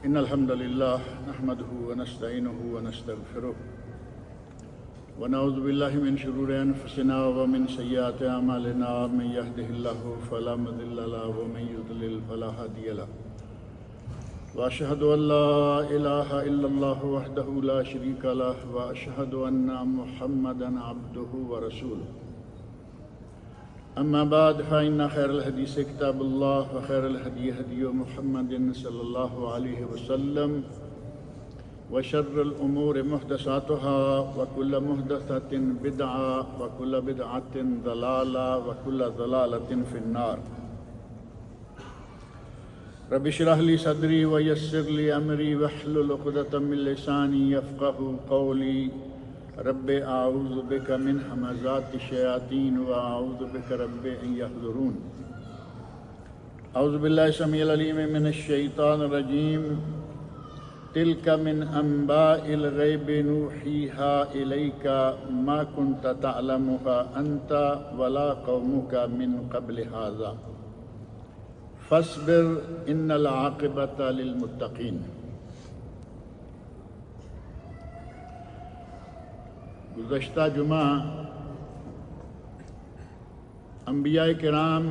إن الحمد لله نحمده ونستعينه ونستغفره ونعوذ بالله من شرور أنفسنا ومن سيئات أعمالنا من يهده الله فلا مضل له ومن يضلل فلا هادي له وأشهد أن لا إله إلا الله وحده لا شريك له وأشهد أن محمدا عبده ورسوله أما بعد فإن خير الحديث كتاب الله وخير الهدي هدي محمد صلى الله عليه وسلم وشر الأمور محدثاتها وكل محدثة بدعة وكل بدعة ضلالة وكل ضلالة في النار رب اشرح لي صدري ويسر لي أمري واحلل عقدة من لساني يفقهوا قولي رب اعوذ بك من همزات الشياطين واعوذ بك رب ان يحضرون اعوذ بالله السميع العليم من الشيطان الرجيم تلك من انباء الغيب نوحيها اليك ما كنت تعلمها انت ولا قومك من قبل هذا فاصبر ان العاقبة للمتقين۔ گزشتہ جمعہ انبیاء کرام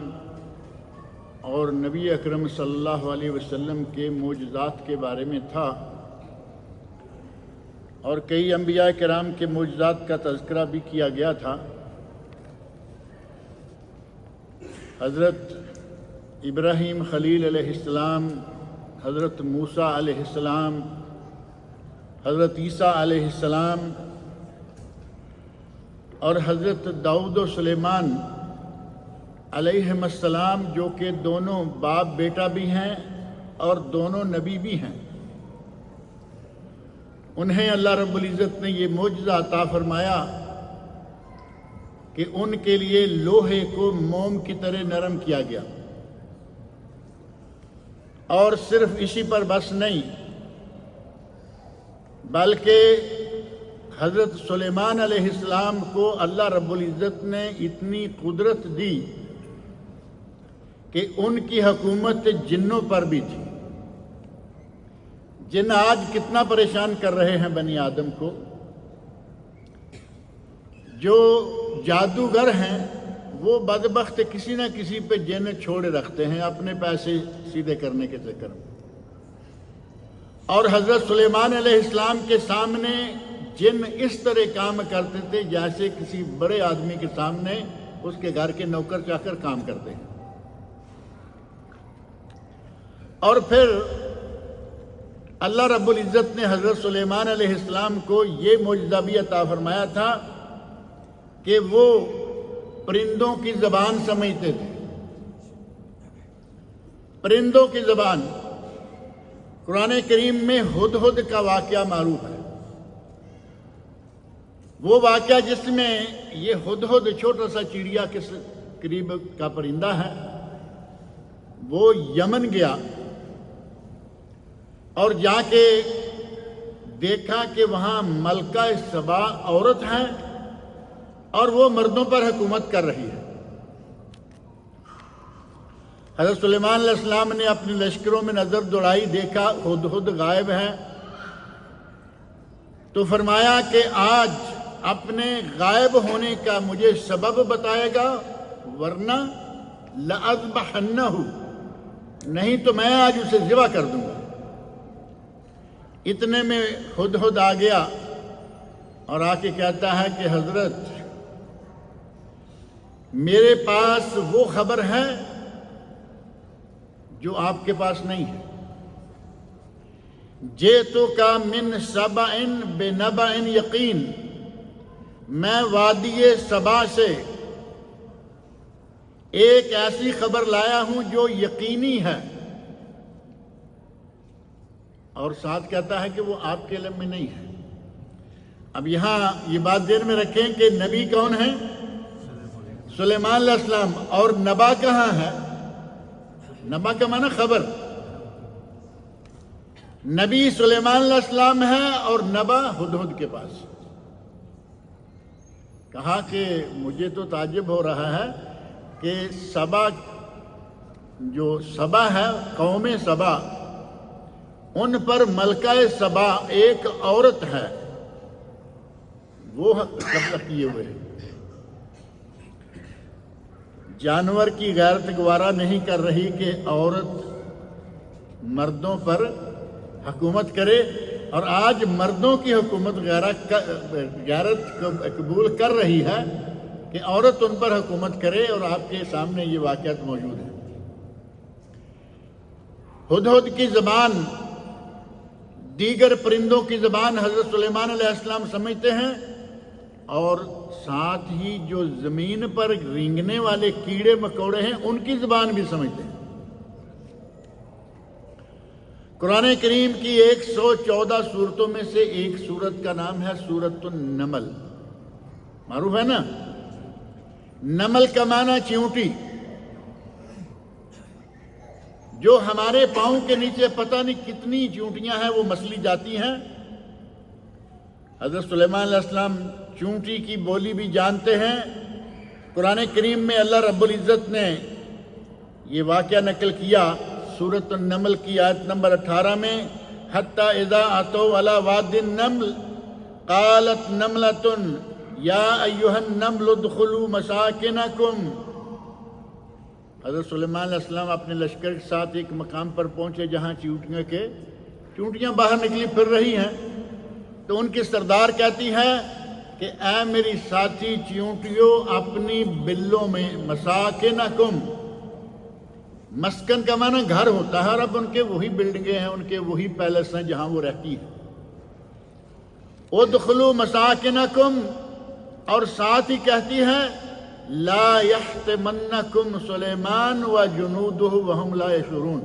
اور نبی اکرم صلی اللہ علیہ وسلم کے معجزات کے بارے میں تھا، اور کئی انبیاء کرام کے معجزات کا تذکرہ بھی کیا گیا تھا۔ حضرت ابراہیم خلیل علیہ السلام، حضرت موسیٰ علیہ السلام، حضرت عیسیٰ علیہ السلام اور حضرت داؤد و سلیمان علیہم السلام، جو کہ دونوں باپ بیٹا بھی ہیں اور دونوں نبی بھی ہیں، انہیں اللہ رب العزت نے یہ معجزہ عطا فرمایا کہ ان کے لیے لوہے کو موم کی طرح نرم کیا گیا، اور صرف اسی پر بس نہیں بلکہ حضرت سلیمان علیہ السلام کو اللہ رب العزت نے اتنی قدرت دی کہ ان کی حکومت جنوں پر بھی تھی۔ جن آج کتنا پریشان کر رہے ہیں بنی آدم کو، جو جادوگر ہیں وہ بدبخت کسی نہ کسی پہ جن چھوڑے رکھتے ہیں اپنے پیسے سیدھے کرنے کے چکر میں، اور حضرت سلیمان علیہ السلام کے سامنے جن اس طرح کام کرتے تھے جیسے کسی بڑے آدمی کے سامنے اس کے گھر کے نوکر چاکر کام کرتے ہیں۔ اور پھر اللہ رب العزت نے حضرت سلیمان علیہ السلام کو یہ معجزہ بھی عطا فرمایا تھا کہ وہ پرندوں کی زبان سمجھتے تھے۔ پرندوں کی زبان قرآن کریم میں ہدہد کا واقعہ معروف ہے، وہ واقعہ جس میں یہ ہدہد چھوٹا سا چڑیا کے قریب کا پرندہ ہے، وہ یمن گیا اور جا کے دیکھا کہ وہاں ملکہ سبا عورت ہے اور وہ مردوں پر حکومت کر رہی ہے۔ حضرت سلیمان علیہ السلام نے اپنے لشکروں میں نظر دوڑائی، دیکھا ہدہد غائب ہے، تو فرمایا کہ آج اپنے غائب ہونے کا مجھے سبب بتائے گا ورنہ لَأَذْبَحَنَّهُ، نہیں تو میں آج اسے ذبح کر دوں گا۔ اتنے میں ہدہد آ گیا اور آ کے کہتا ہے کہ حضرت میرے پاس وہ خبر ہے جو آپ کے پاس نہیں ہے۔ جِئْتُکَ مِنْ سَبَإٍ بِنَبَإٍ یقین، میں وادی سبا سے ایک ایسی خبر لایا ہوں جو یقینی ہے، اور ساتھ کہتا ہے کہ وہ آپ کے علم میں نہیں ہے۔ اب یہاں یہ بات ذہن میں رکھیں کہ نبی کون ہیں؟ سلیمان علیہ السلام، اور نبا کہاں ہے؟ نبا کا معنی خبر، نبی سلیمان علیہ السلام ہے اور نبا ہدہد کے پاس۔ کہا کہ مجھے تو تعجب ہو رہا ہے کہ سبا جو سبا ہے، قوم سبا، ان پر ملکہ سبا ایک عورت ہے، وہ قبضہ کیے ہوئے ہیں۔ جانور کی غیرت گوارا نہیں کر رہی کہ عورت مردوں پر حکومت کرے، اور آج مردوں کی حکومت غیرت کو قبول کر رہی ہے کہ عورت ان پر حکومت کرے، اور آپ کے سامنے یہ واقعات موجود ہیں۔ ہدہد کی زبان دیگر پرندوں کی زبان حضرت سلیمان علیہ السلام سمجھتے ہیں، اور ساتھ ہی جو زمین پر رینگنے والے کیڑے مکوڑے ہیں ان کی زبان بھی سمجھتے ہیں۔ قرآن کریم کی 114 سورتوں میں سے ایک سورت کا نام ہے سورۃ النمل، معروف ہے نا؟ نمل کا معنی چیونٹی، جو ہمارے پاؤں کے نیچے پتہ نہیں کتنی چیونٹیاں ہیں وہ مسلی جاتی ہیں۔ حضرت سلیمان علیہ السلام چیونٹی کی بولی بھی جانتے ہیں۔ قرآن کریم میں اللہ رب العزت نے یہ واقعہ نقل کیا سورۃ النمل کی آیت نمبر 18 میں، حَتَّى اِذَا أَتَوْا عَلَى وَادِ النَّمْلِ قَالَتْ نَمْلَةٌ يَا أَيُّهَا النَّمْلُ ادْخُلُوا مَسَاكِنَكُمْ۔ حضرت سلیمان علیہ السلام اپنے لشکر کے ساتھ ایک مقام پر پہنچے جہاں چیونٹیاں باہر نکلی پھر رہی ہیں، تو ان کی سردار کہتی ہے کہ اے میری ساتھی چیونٹیوں، اپنی بلوں میں مساکنکم، مسکن کا معنی گھر ہوتا ہے، اور اب ان کے وہی بلڈنگیں ہیں، ان کے وہی پیلس ہیں جہاں وہ رہتی ہیں۔ ادخلوا مساکنکم، اور ساتھ ہی کہتی ہے لا یحتمنکم سلیمان وجنودہ وہم لا یشعرون،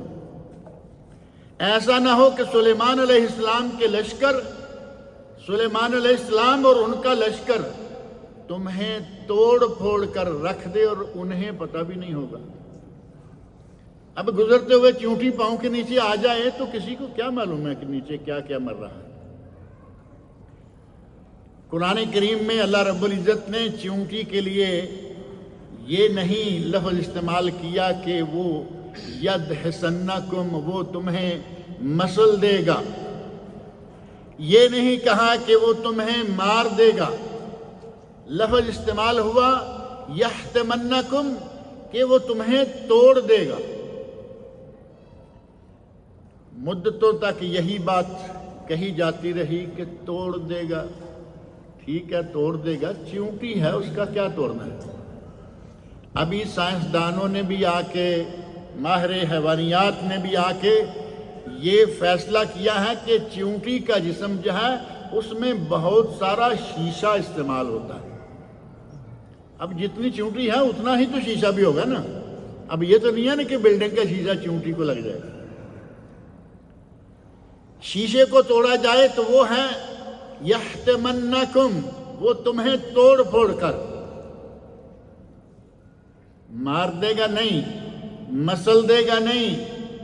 ایسا نہ ہو کہ سلیمان علیہ السلام کے لشکر، سلیمان علیہ السلام اور ان کا لشکر تمہیں توڑ پھوڑ کر رکھ دے اور انہیں پتہ بھی نہیں ہوگا۔ اب گزرتے ہوئے چیونٹی پاؤں کے نیچے آ جائے تو کسی کو کیا معلوم ہے کہ نیچے کیا کیا مر رہا ہے۔ قرآن کریم میں اللہ رب العزت نے چیونٹی کے لیے یہ نہیں لفظ استعمال کیا کہ وہ یدحسنکم، وہ تمہیں مسل دے گا، یہ نہیں کہا کہ وہ تمہیں مار دے گا، لفظ استعمال ہوا یحتمنکم کہ وہ تمہیں توڑ دے گا۔ مدتوں تک یہی بات کہی جاتی رہی کہ توڑ دے گا، ٹھیک ہے توڑ دے گا، چیونٹی ہے اس کا کیا توڑنا ہے۔ ابھی سائنسدانوں نے بھی آ کے، ماہر حیوانیات نے بھی آ کے یہ فیصلہ کیا ہے کہ چیونٹی کا جسم جو ہے اس میں بہت سارا شیشہ استعمال ہوتا ہے۔ اب جتنی چیونٹی ہے اتنا ہی تو شیشہ بھی ہوگا نا، اب یہ تو نہیں ہے نا کہ بلڈنگ کا شیشہ چیونٹی کو لگ جائے۔ شیشے کو توڑا جائے تو وہ ہے یحتمنکم، وہ تمہیں توڑ پھوڑ کر مار دے گا نہیں، مسل دے گا نہیں،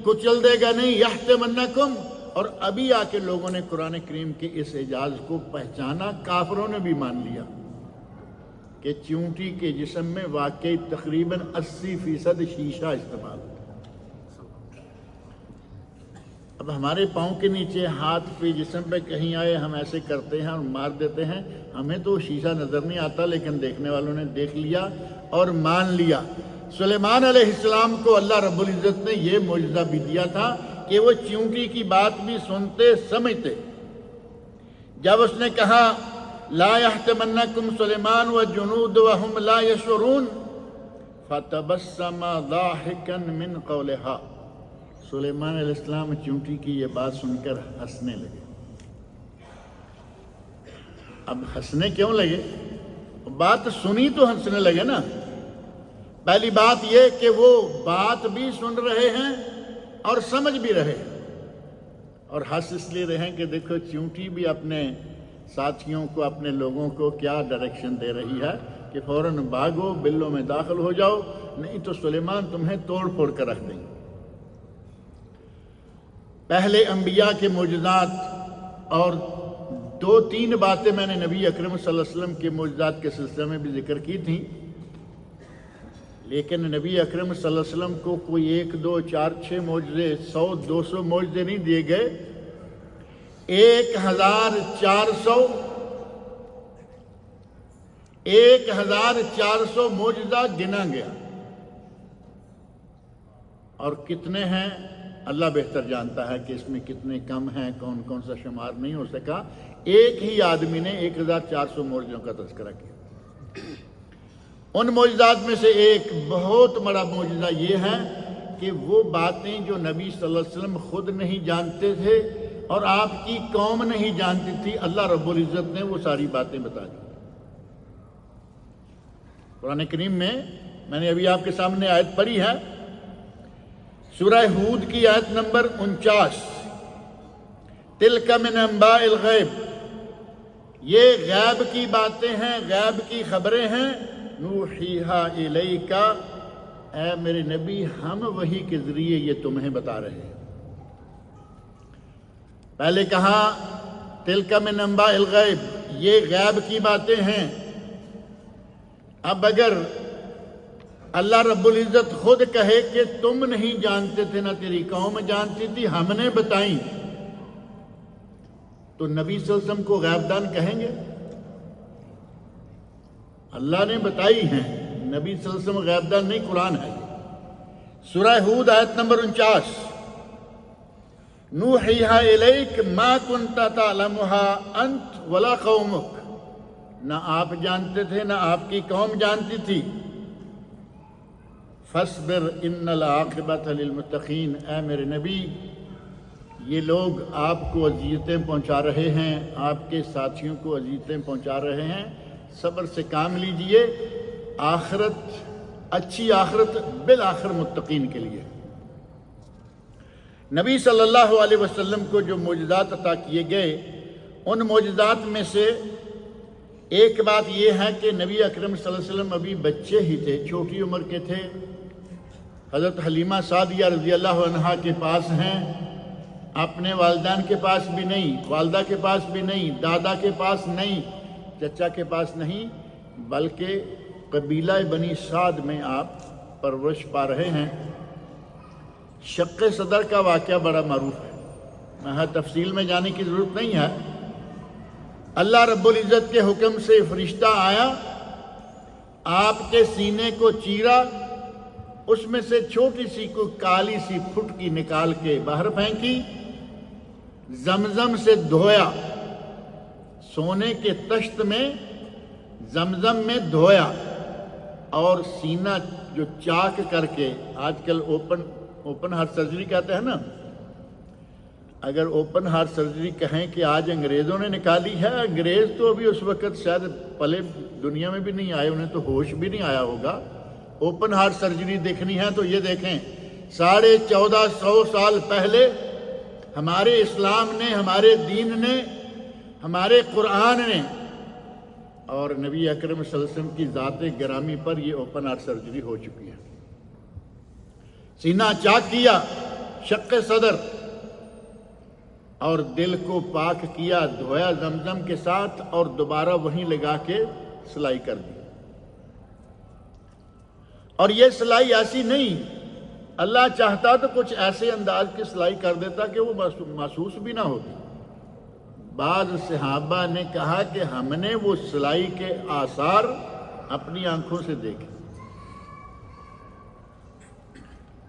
کچل دے گا نہیں، یحتمنکم۔ اور ابھی آ کے لوگوں نے قرآن کریم کے اس اعجاز کو پہچانا، کافروں نے بھی مان لیا کہ چیونٹی کے جسم میں واقعی تقریباً 80% شیشہ استعمال ہوتا ہے۔ اب ہمارے پاؤں کے نیچے، ہاتھ پہ، جسم پہ کہیں آئے ہم ایسے کرتے ہیں اور مار دیتے ہیں، ہمیں تو شیشہ نظر نہیں آتا، لیکن دیکھنے والوں نے دیکھ لیا اور مان لیا۔ سلیمان علیہ السلام کو اللہ رب العزت نے یہ معجزہ بھی دیا تھا کہ وہ چیونٹی کی بات بھی سنتے سمجھتے۔ جب اس نے کہا لا یحتمنکم سلیمان وجنود وہم لا یشعرون فتبسم ضاحکا من قولہا، سلیمان علیہ السلام چیونٹی کی یہ بات سن کر ہنسنے لگے۔ اب ہنسنے کیوں لگے؟ بات سنی تو ہنسنے لگے نا۔ پہلی بات یہ کہ وہ بات بھی سن رہے ہیں اور سمجھ بھی رہے ہیں، اور ہنس اس لیے رہے ہیں کہ دیکھو چیونٹی بھی اپنے ساتھیوں کو، اپنے لوگوں کو کیا ڈائریکشن دے رہی ہے کہ فوراً بھاگو، بلوں میں داخل ہو جاؤ، نہیں تو سلیمان تمہیں توڑ پھوڑ کر رکھ دیں گے۔ پہلے انبیاء کے معجزات، اور 2-3 باتیں میں نے نبی اکرم صلی اللہ علیہ وسلم کے معجزات کے سلسلے میں بھی ذکر کی تھیں، لیکن نبی اکرم صلی اللہ علیہ وسلم کو کوئی 1 2 4 6 معجزے، 100 200 معجزے نہیں دیے گئے، 1400 معجزہ گنا گیا، اور کتنے ہیں اللہ بہتر جانتا ہے کہ اس میں کتنے کم ہیں، کون کون سا شمار نہیں ہو سکا۔ ایک ہی آدمی نے 1400 معجزوں کا تذکرہ کیا۔ ان معجزات میں سے ایک بہت بڑا معجزہ یہ ہے کہ وہ باتیں جو نبی صلی اللہ علیہ وسلم خود نہیں جانتے تھے اور آپ کی قوم نہیں جانتی تھی، اللہ رب العزت نے وہ ساری باتیں بتا دی۔ قرآن کریم میں نے ابھی آپ کے سامنے آیت پڑھی ہے، سورہ ہود کی آیت نمبر 49، تلک من انباء الغیب، یہ غیب کی باتیں ہیں، غیب کی خبریں ہیں، نوحیہا الیک، اے میرے نبی ہم وحی کے ذریعے یہ تمہیں بتا رہے ہیں۔ پہلے کہا تلک من انباء الغیب، یہ غیب کی باتیں ہیں۔ اب اگر اللہ رب العزت خود کہے کہ تم نہیں جانتے تھے، نہ تیری قوم جانتی تھی، ہم نے بتائیں، تو نبی صلی اللہ علیہ وسلم کو غیب دان کہیں گے؟ اللہ نے بتائی ہیں، نبی صلی اللہ علیہ وسلم غیب دان نہیں، قرآن ہے۔ سورہ ہود آیت نمبر 49، نوحیہا الیک ما کنت تعلمہا انت ولا قومک، نہ آپ جانتے تھے نہ آپ کی قوم جانتی تھی۔ فاصبر ان العاقبۃ للمتقین، اے میرے نبی یہ لوگ آپ کو اذیتیں پہنچا رہے ہیں، آپ کے ساتھیوں کو اذیتیں پہنچا رہے ہیں، صبر سے کام لیجئے، آخرت اچھی آخرت بالآخر متقین کے لیے۔ نبی صلی اللہ علیہ وسلم کو جو معجزات عطا کیے گئے، ان معجزات میں سے ایک بات یہ ہے کہ نبی اکرم صلی اللہ علیہ وسلم ابھی بچے ہی تھے، چھوٹی عمر کے تھے۔ حضرت حلیمہ سعدیہ رضی اللہ عنہا کے پاس ہیں، اپنے والدین کے پاس بھی نہیں، والدہ کے پاس بھی نہیں، دادا کے پاس نہیں، چچا کے پاس نہیں، بلکہ قبیلہ بنی سعد میں آپ پرورش پا رہے ہیں۔ شق صدر کا واقعہ بڑا معروف ہے، میں تفصیل میں جانے کی ضرورت نہیں ہے۔ اللہ رب العزت کے حکم سے فرشتہ آیا، آپ کے سینے کو چیرا، اس میں سے چھوٹی سی کوئی کالی سی پھٹکی نکال کے باہر پھینکی، زمزم سے دھویا، سونے کے تشت میں زمزم میں دھویا، اور سینہ جو چاک کر کے، آج کل اوپن ہارٹ سرجری کہتے ہیں نا، اگر اوپن ہارٹ سرجری کہیں کہ آج انگریزوں نے نکالی ہے، انگریز تو ابھی اس وقت شاید پلے دنیا میں بھی نہیں آئے، انہیں تو ہوش بھی نہیں آیا ہوگا۔ اوپن ہارٹ سرجری دیکھنی ہے تو یہ دیکھیں، 1450 سال پہلے ہمارے اسلام نے، ہمارے دین نے، ہمارے قرآن نے اور نبی اکرم صلی اللہ علیہ وسلم کی ذات گرامی پر یہ اوپن ہارٹ سرجری ہو چکی ہے۔ سینہ چاک کیا، شق صدر، اور دل کو پاک کیا، دھویا زمزم کے ساتھ، اور دوبارہ وہیں لگا کے سلائی کر دی۔ اور یہ سلائی ایسی نہیں، اللہ چاہتا تو کچھ ایسے انداز کی سلائی کر دیتا کہ وہ محسوس بھی نہ ہوتی۔ بعض صحابہ نے کہا کہ ہم نے وہ سلائی کے آثار اپنی آنکھوں سے دیکھے۔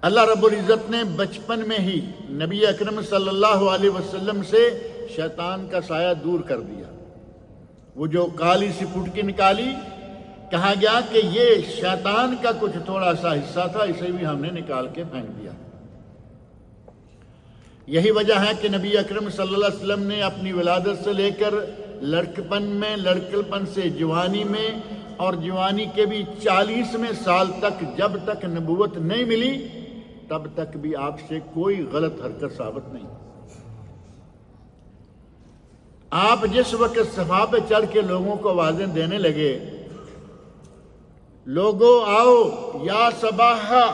اللہ رب العزت نے بچپن میں ہی نبی اکرم صلی اللہ علیہ وسلم سے شیطان کا سایہ دور کر دیا۔ وہ جو کالی سی پھٹکی نکالی، کہا گیا کہ یہ شیطان کا کچھ تھوڑا سا حصہ تھا، اسے بھی ہم نے نکال کے پھینک دیا۔ یہی وجہ ہے کہ نبی اکرم صلی اللہ علیہ وسلم نے اپنی ولادت سے لے کر لڑکپن میں، لڑکپن سے جوانی میں، اور جوانی کے بھی 40ویں سال تک، جب تک نبوت نہیں ملی تب تک بھی آپ سے کوئی غلط حرکت ثابت نہیں۔ آپ جس وقت صفا پہ چڑھ کے لوگوں کو آوازیں دینے لگے، لوگو آؤ یا صباحا،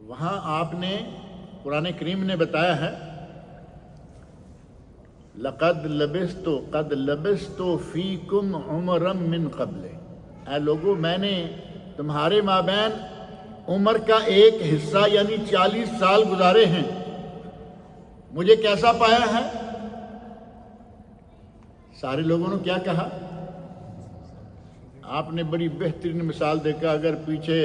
وہاں آپ نے، قرآن کریم نے بتایا ہے، لقد لبثت فیکم عمرا من قبل، اے لوگو میں نے تمہارے مابین عمر کا ایک حصہ یعنی 40 سال گزارے ہیں۔ مجھے کیسا پایا ہے؟ سارے لوگوں نے کیا کہا؟ آپ نے بڑی بہترین مثال دیکھا، اگر پیچھے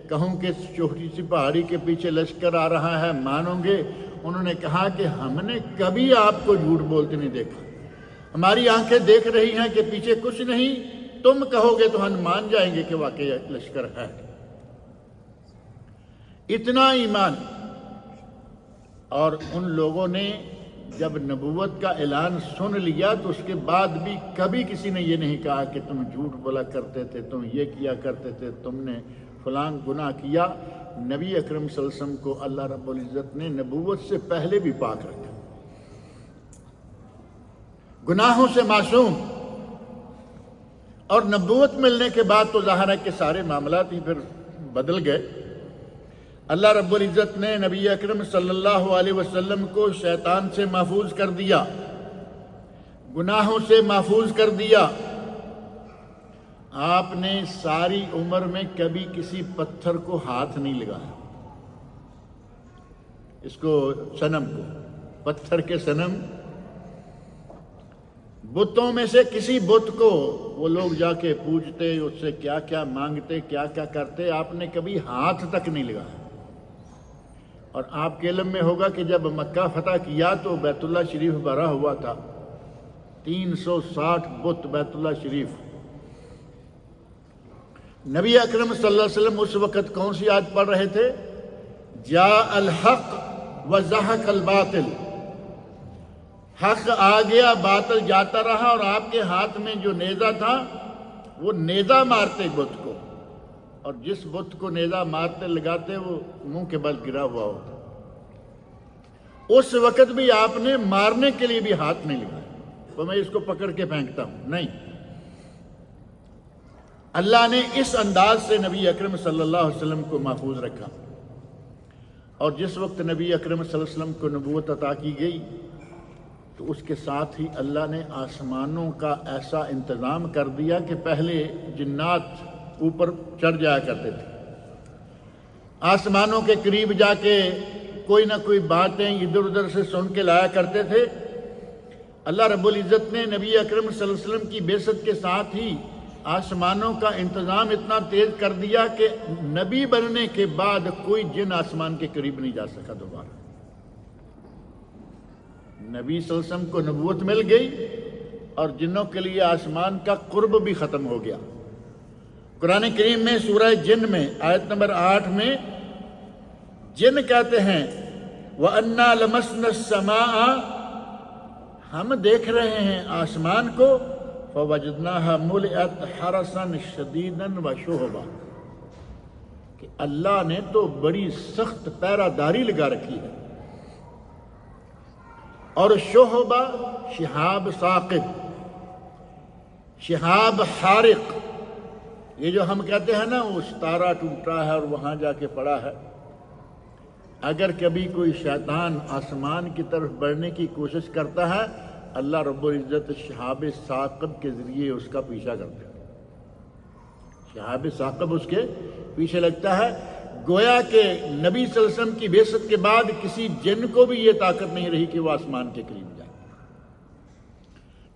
کہوں کہ چھوٹی سی پہاڑی کے پیچھے لشکر آ رہا ہے، مانو گے؟ انہوں نے کہا کہ ہم نے کبھی آپ کو جھوٹ بولتے نہیں دیکھا، ہماری آنکھیں دیکھ رہی ہیں کہ پیچھے کچھ نہیں، تم کہو گے تو ہم مان جائیں گے کہ واقعی لشکر ہے۔ اتنا ایمان۔ اور ان لوگوں نے جب نبوت کا اعلان سن لیا تو اس کے بعد بھی کبھی کسی نے یہ نہیں کہا کہ تم جھوٹ بولا کرتے تھے، تم یہ کیا کرتے تھے، تم نے فلاں گناہ کیا۔ نبی اکرم صلی اللہ علیہ وسلم کو اللہ رب العزت نے نبوت سے پہلے بھی پاک رکھا، گناہوں سے معصوم۔ اور نبوت ملنے کے بعد تو ظاہر ہے کہ سارے معاملات ہی پھر بدل گئے۔ اللہ رب العزت نے نبی اکرم صلی اللہ علیہ وسلم کو شیطان سے محفوظ کر دیا، گناہوں سے محفوظ کر دیا۔ آپ نے ساری عمر میں کبھی کسی پتھر کو ہاتھ نہیں لگایا، اس کو صنم کو، پتھر کے صنم، بتوں میں سے کسی بت کو وہ لوگ جا کے پوجتے، اس سے کیا کیا مانگتے، کیا کیا کرتے، آپ نے کبھی ہاتھ تک نہیں لگایا۔ اور آپ کے علم میں ہوگا کہ جب مکہ فتح کیا تو بیت اللہ شریف بھرا ہوا تھا، 360 بت بیت اللہ شریف۔ نبی اکرم صلی اللہ علیہ وسلم اس وقت کون سی آیت پڑھ رہے تھے؟ جاء الحق وزہق الباطل، حق آ گیا، باطل جاتا رہا، اور آپ کے ہاتھ میں جو نیزہ تھا وہ نیزہ مارتے بت کو، اور جس بت کو نیزہ مارتے لگاتے وہ منہ کے بل گرا ہوا ہوتا۔ اس وقت بھی آپ نے مارنے کے لیے بھی ہاتھ نہیں لگایا تو میں اس کو پکڑ کے پھینکتا ہوں، نہیں۔ اللہ نے اس انداز سے نبی اکرم صلی اللہ علیہ وسلم کو محفوظ رکھا۔ اور جس وقت نبی اکرم صلی اللہ علیہ وسلم کو نبوت عطا کی گئی تو اس کے ساتھ ہی اللہ نے آسمانوں کا ایسا انتظام کر دیا کہ پہلے جنات اوپر چڑھ جایا کرتے تھے، آسمانوں کے قریب جا کے کوئی نہ کوئی باتیں ادھر ادھر سے سن کے لایا کرتے تھے۔ اللہ رب العزت نے نبی اکرم صلی اللہ علیہ وسلم کی بعثت کے ساتھ ہی آسمانوں کا انتظام اتنا تیز کر دیا کہ نبی بننے کے بعد کوئی جن آسمان کے قریب نہیں جا سکا دوبارہ۔ نبی صلی اللہ علیہ وسلم کو نبوت مل گئی اور جنوں کے لیے آسمان کا قرب بھی ختم ہو گیا۔ قرآن کریم میں سورہ جن میں آیت نمبر 8 میں جن کہتے ہیں وَأَنَّا لَمَسْنَا السَّمَاءَ، ہم دیکھ رہے ہیں آسمان کو، فَوَجَدْنَاهَا مُلِئَتْ حَرَسًا شَدِيدًا وَشُهُبًا، کہ اللہ نے تو بڑی سخت پہرہ داری لگا رکھی ہے۔ اور شہبہ شہاب ثاقب، شہاب حارق، یہ جو ہم کہتے ہیں نا وہ ستارہ ٹوٹا ہے اور وہاں جا کے پڑا ہے، اگر کبھی کوئی شیطان آسمان کی طرف بڑھنے کی کوشش کرتا ہے اللہ رب العزت شہاب ثاقب کے ذریعے اس کا پیچھا کرتا ہے، شہاب ثاقب اس کے پیچھے لگتا ہے۔ گویا کہ نبی صلی اللہ علیہ وسلم کی بعثت کے بعد کسی جن کو بھی یہ طاقت نہیں رہی کہ وہ آسمان کے قریب جائے،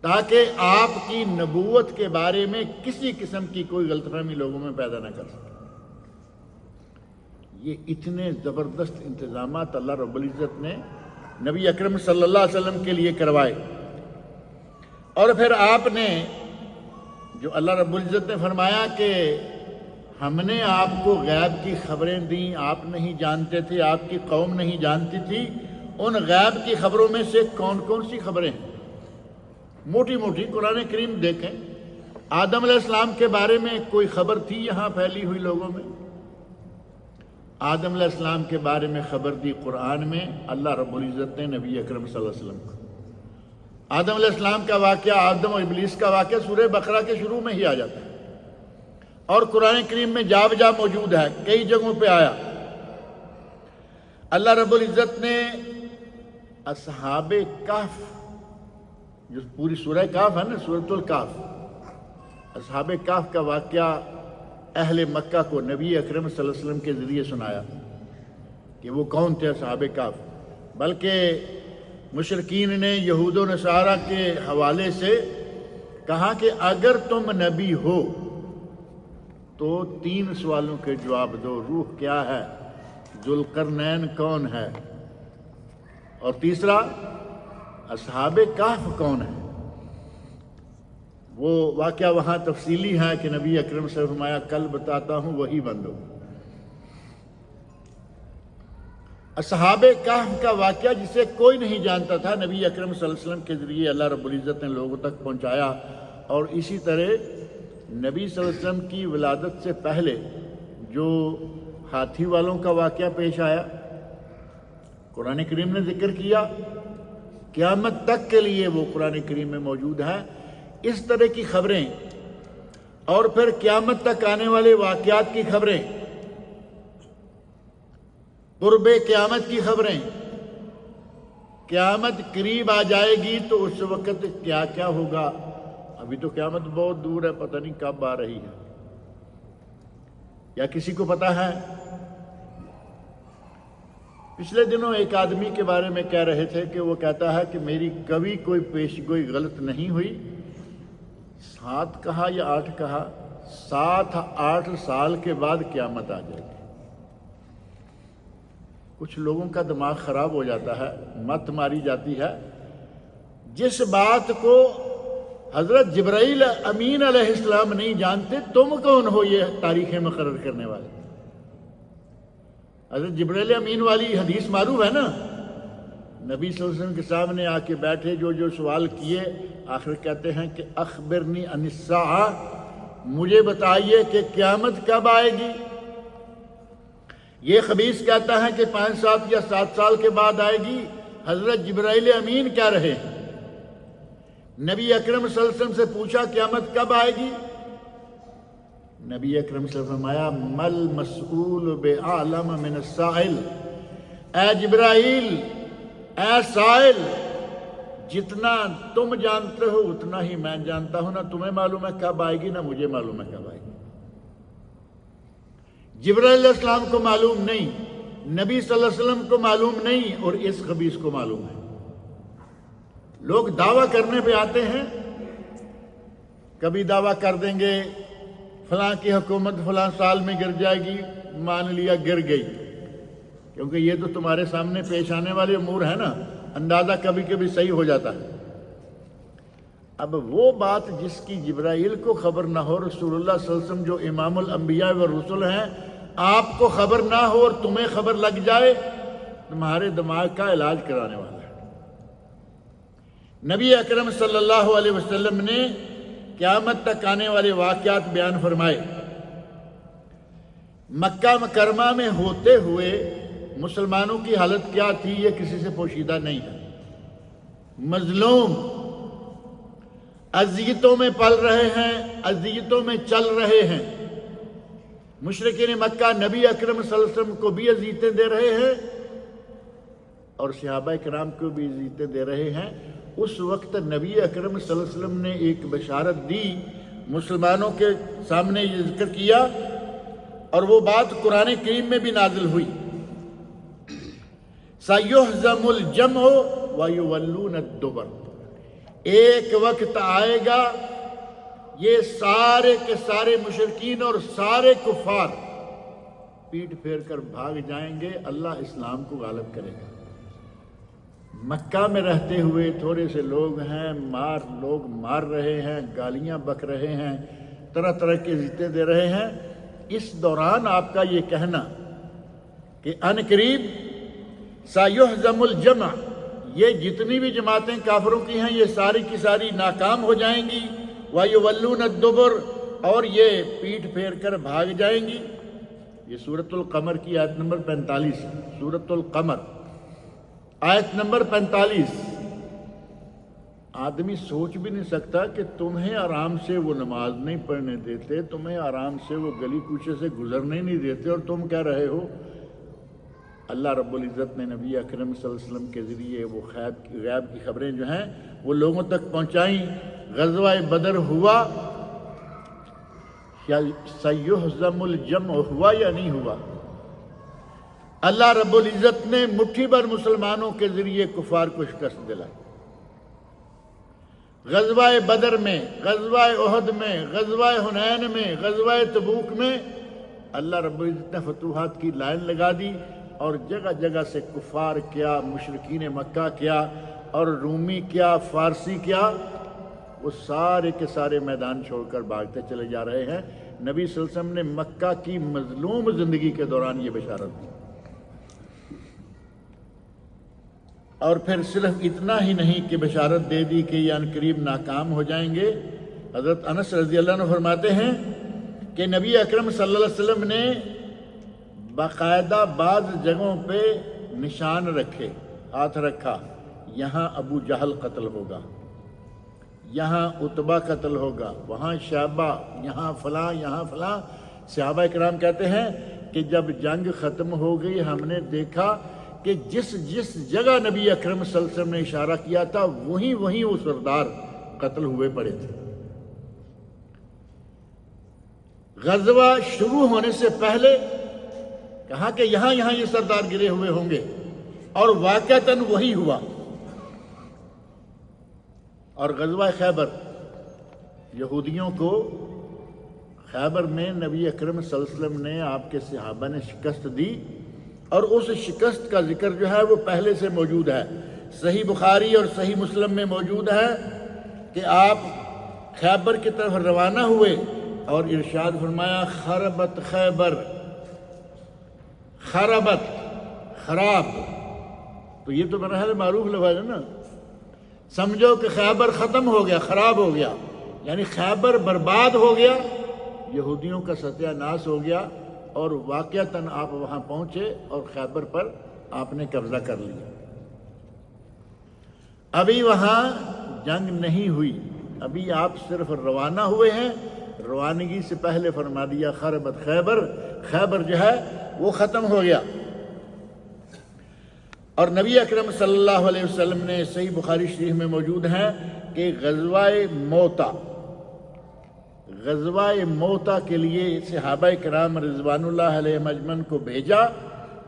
تاکہ آپ کی نبوت کے بارے میں کسی قسم کی کوئی غلط فہمی لوگوں میں پیدا نہ کر سکے۔ یہ اتنے زبردست انتظامات اللہ رب العزت نے نبی اکرم صلی اللہ علیہ وسلم کے لیے کروائے۔ اور پھر آپ نے جو اللہ رب العزت نے فرمایا کہ ہم نے آپ کو غیب کی خبریں دیں، آپ نہیں جانتے تھے، آپ کی قوم نہیں جانتی تھی، ان غیب کی خبروں میں سے کون کون سی خبریں ہیں؟ موٹی موٹی قرآن کریم دیکھیں۔ آدم علیہ السلام کے بارے میں کوئی خبر تھی یہاں پھیلی ہوئی لوگوں میں؟ آدم علیہ السلام کے بارے میں خبر دی قرآن میں اللہ رب العزت نے نبی اکرم صلی اللہ علیہ وسلم کو۔ آدم علیہ السلام کا واقعہ، آدم و ابلیس کا واقعہ سورہ بقرہ کے شروع میں ہی آ جاتا ہے اور قرآن کریم میں جا بجا موجود ہے، کئی جگہوں پہ آیا۔ اللہ رب العزت نے اصحاب کہف، جو پوری سورہ کہف ہے نا، سورۃ الکہف، اصحاب کہف کا واقعہ اہل مکہ کو نبی اکرم صلی اللہ علیہ وسلم کے ذریعے سنایا کہ وہ کون تھے اصحاب کہف۔ بلکہ مشرکین نے یہود و نصارہ کے حوالے سے کہا کہ اگر تم نبی ہو تو 3 سوالوں کے جواب دو. روح کیا ہے؟ ذوالقرنین کون ہے؟ اور تیسرا اصحاب کہف کون ہے؟ وہ واقعہ وہاں تفصیلی ہے کہ نبی اکرم سے فرمایا کل بتاتا ہوں وہی بندو. اصحاب کہف کا واقعہ جسے کوئی نہیں جانتا تھا، نبی اکرم صلی اللہ علیہ وسلم کے ذریعے اللہ رب العزت نے لوگوں تک پہنچایا. اور اسی طرح نبی صلی اللہ علیہ وسلم کی ولادت سے پہلے جو ہاتھی والوں کا واقعہ پیش آیا، قرآن کریم نے ذکر کیا، قیامت تک کے لیے وہ قرآن کریم میں موجود ہے. اس طرح کی خبریں اور پھر قیامت تک آنے والے واقعات کی خبریں، قرب قیامت کی خبریں، قیامت قریب آ جائے گی تو اس وقت کیا کیا ہوگا. ابھی تو قیامت بہت دور ہے، پتہ نہیں کب آ رہی ہے. یا کسی کو پتہ ہے؟ پچھلے دنوں ایک آدمی کے بارے میں کہہ رہے تھے کہ وہ کہتا ہے کہ میری کبھی کوئی پیشگوئی غلط نہیں ہوئی. 7 کہا یا 8 کہا، 7-8 سال کے بعد قیامت آ جائے گی. کچھ لوگوں کا دماغ خراب ہو جاتا ہے، مت ماری جاتی ہے. جس بات کو حضرت جبرائیل امین علیہ السلام نہیں جانتے، تم کون ہو یہ تاریخیں مقرر کرنے والے؟ حضرت جبرائیل امین والی حدیث معروف ہے نا، نبی صلی اللہ علیہ وسلم کے سامنے آ کے بیٹھے، جو سوال کیے، آخر کہتے ہیں کہ اخبرنی عن الساعہ، مجھے بتائیے کہ قیامت کب آئے گی. یہ خبیث کہتا ہے کہ 5 یا 7 سال کے بعد آئے گی. حضرت جبرائیل امین کہہ رہے ہیں. نبی اکرم صلی اللہ علیہ وسلم سے پوچھا قیامت کب آئے گی؟ نبی اکرم صلی اللہ علیہ وسلم فرمایا مل مسئول بعالم من السائل. اے جبرائیل، اے سائل، جتنا تم جانتے ہو اتنا ہی میں جانتا ہوں. نہ تمہیں معلوم ہے کب آئے گی، نہ مجھے معلوم ہے کب آئے گی. جبرائیل علیہ السلام کو معلوم نہیں، نبی صلی اللہ علیہ وسلم کو معلوم نہیں، اور اس خبیث کو معلوم ہے. لوگ دعویٰ کرنے پہ آتے ہیں، کبھی دعویٰ کر دیں گے فلاں کی حکومت فلاں سال میں گر جائے گی، مان لیا گر گئی، کیونکہ یہ تو تمہارے سامنے پیش آنے والے امور ہیں نا، اندازہ کبھی کبھی صحیح ہو جاتا ہے. اب وہ بات جس کی جبرائیل کو خبر نہ ہو، رسول اللہ صلی اللہ علیہ وسلم جو امام الانبیاء والرسل ہیں، آپ کو خبر نہ ہو اور تمہیں خبر لگ جائے، تمہارے دماغ کا علاج کرانے والا ہے. نبی اکرم صلی اللہ علیہ وسلم نے قیامت تک آنے والے واقعات بیان فرمائے. مکہ مکرمہ میں ہوتے ہوئے مسلمانوں کی حالت کیا تھی یہ کسی سے پوشیدہ نہیں ہے. مظلوم، اذیتوں میں پل رہے ہیں، اذیتوں میں چل رہے ہیں. مشرکین مکہ نبی اکرم صلی اللہ علیہ وسلم کو بھی اذیتیں دے رہے ہیں اور صحابہ کرام کو بھی اذیتیں دے رہے ہیں. اس وقت نبی اکرم صلی اللہ علیہ وسلم نے ایک بشارت دی، مسلمانوں کے سامنے یہ ذکر کیا، اور وہ بات قرآن کریم میں بھی نازل ہوئی. سَيُحْزَمُ الْجَمْعُ وَيُوَلُّونَ الدُّبُرَ. ایک وقت آئے گا یہ سارے کے سارے مشرکین اور سارے کفار پیٹ پھیر کر بھاگ جائیں گے، اللہ اسلام کو غالب کرے گا. مکہ میں رہتے ہوئے تھوڑے سے لوگ ہیں، لوگ مار رہے ہیں، گالیاں بک رہے ہیں، طرح طرح کے اذیتیں دے رہے ہیں. اس دوران آپ کا یہ کہنا کہ ان قریب سَيُحْزَمُ الْجَمْعُ، یہ جتنی بھی جماعتیں کافروں کی ہیں یہ ساری کی ساری ناکام ہو جائیں گی. وَيُوَلُّونَ الدُّبُرَ، اور یہ پیٹ پھیر کر بھاگ جائیں گی. یہ سورۃ القمر کی آیت نمبر 45 ہے. سورۃ القمر آیت نمبر 45. آدمی سوچ بھی نہیں سکتا کہ تمہیں آرام سے وہ نماز نہیں پڑھنے دیتے، تمہیں آرام سے وہ گلی کوچے سے گزرنے نہیں دیتے، اور تم کہہ رہے ہو. اللہ رب العزت نے نبی اکرم صلی اللہ علیہ وسلم کے ذریعے وہ غیب کی خبریں جو ہیں وہ لوگوں تک پہنچائیں. غزوہ بدر ہوا، سَيُحْزَمُ الْجَمْعُ ہوا یا نہیں ہوا؟ اللہ رب العزت نے مٹھی بھر مسلمانوں کے ذریعے کفار کو شکست دلائی۔ غزوہ بدر میں، غزوہ احد میں، غزوہ حنین میں، غزوہ تبوک میں اللہ رب العزت نے فتوحات کی لائن لگا دی، اور جگہ جگہ سے کفار کیا، مشرکین مکہ کیا، اور رومی کیا، فارسی کیا، وہ سارے کے سارے میدان چھوڑ کر بھاگتے چلے جا رہے ہیں۔ نبی صلی اللہ علیہ وسلم نے مکہ کی مظلوم زندگی کے دوران یہ بشارت دی۔ اور پھر صرف اتنا ہی نہیں کہ بشارت دے دی کہ یہ عنقریب ناکام ہو جائیں گے۔ حضرت انس رضی اللہ عنہ فرماتے ہیں کہ نبی اکرم صلی اللہ علیہ وسلم نے باقاعدہ بعض جگہوں پہ نشان رکھے، ہاتھ رکھا، یہاں ابو جہل قتل ہوگا، یہاں عتبہ قتل ہوگا، وہاں شیبہ، یہاں فلاں، یہاں فلاں۔ صحابہ کرام کہتے ہیں کہ جب جنگ ختم ہو گئی ہم نے دیکھا کہ جس جس جگہ نبی اکرم صلی اللہ علیہ وسلم نے اشارہ کیا تھا وہیں وہ سردار قتل ہوئے پڑے تھے۔ غزوہ شروع ہونے سے پہلے کہا کہ یہاں یہ سردار گرے ہوئے ہوں گے، اور واقعتاً وہی ہوا۔ اور غزوہ خیبر، یہودیوں کو خیبر میں نبی اکرم صلی اللہ علیہ وسلم نے، آپ کے صحابہ نے شکست دی، اور اس شکست کا ذکر جو ہے وہ پہلے سے موجود ہے۔ صحیح بخاری اور صحیح مسلم میں موجود ہے کہ آپ خیبر کی طرف روانہ ہوئے اور ارشاد فرمایا خربت خیبر، خربت، خراب، تو یہ تو بہرحال معروف لفظ ہے نا، سمجھو کہ خیبر ختم ہو گیا، خراب ہو گیا، یعنی خیبر برباد ہو گیا، یہودیوں کا ستیہ ناش ہو گیا، اور واقعتاً آپ وہاں پہنچے اور خیبر پر آپ نے قبضہ کر لیا۔ ابھی وہاں جنگ نہیں ہوئی، ابھی آپ صرف روانہ ہوئے ہیں، روانگی سے پہلے فرما دیا خربت خیبر، خیبر جو ہے وہ ختم ہو گیا۔ اور نبی اکرم صلی اللہ علیہ وسلم نے صحیح بخاری شریف میں موجود ہے کہ غزوہ موتا، غزوہ موتا کے لیے صحابہ کرام رضوان اللہ علیہ مجمعین کو بھیجا،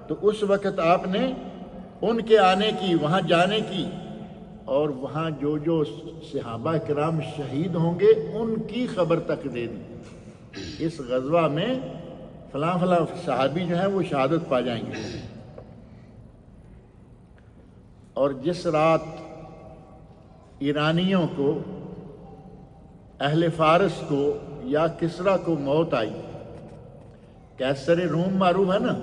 تو اس وقت آپ نے ان کے آنے کی، وہاں جانے کی، اور وہاں جو صحابہ کرام شہید ہوں گے ان کی خبر تک دے دی۔ اس غزوہ میں فلاں فلاں صحابی جو ہیں وہ شہادت پا جائیں گے۔ اور جس رات ایرانیوں کو، اہل فارس کو یا کسریٰ کو موت آئی، کیسر روم معروف ہے نا،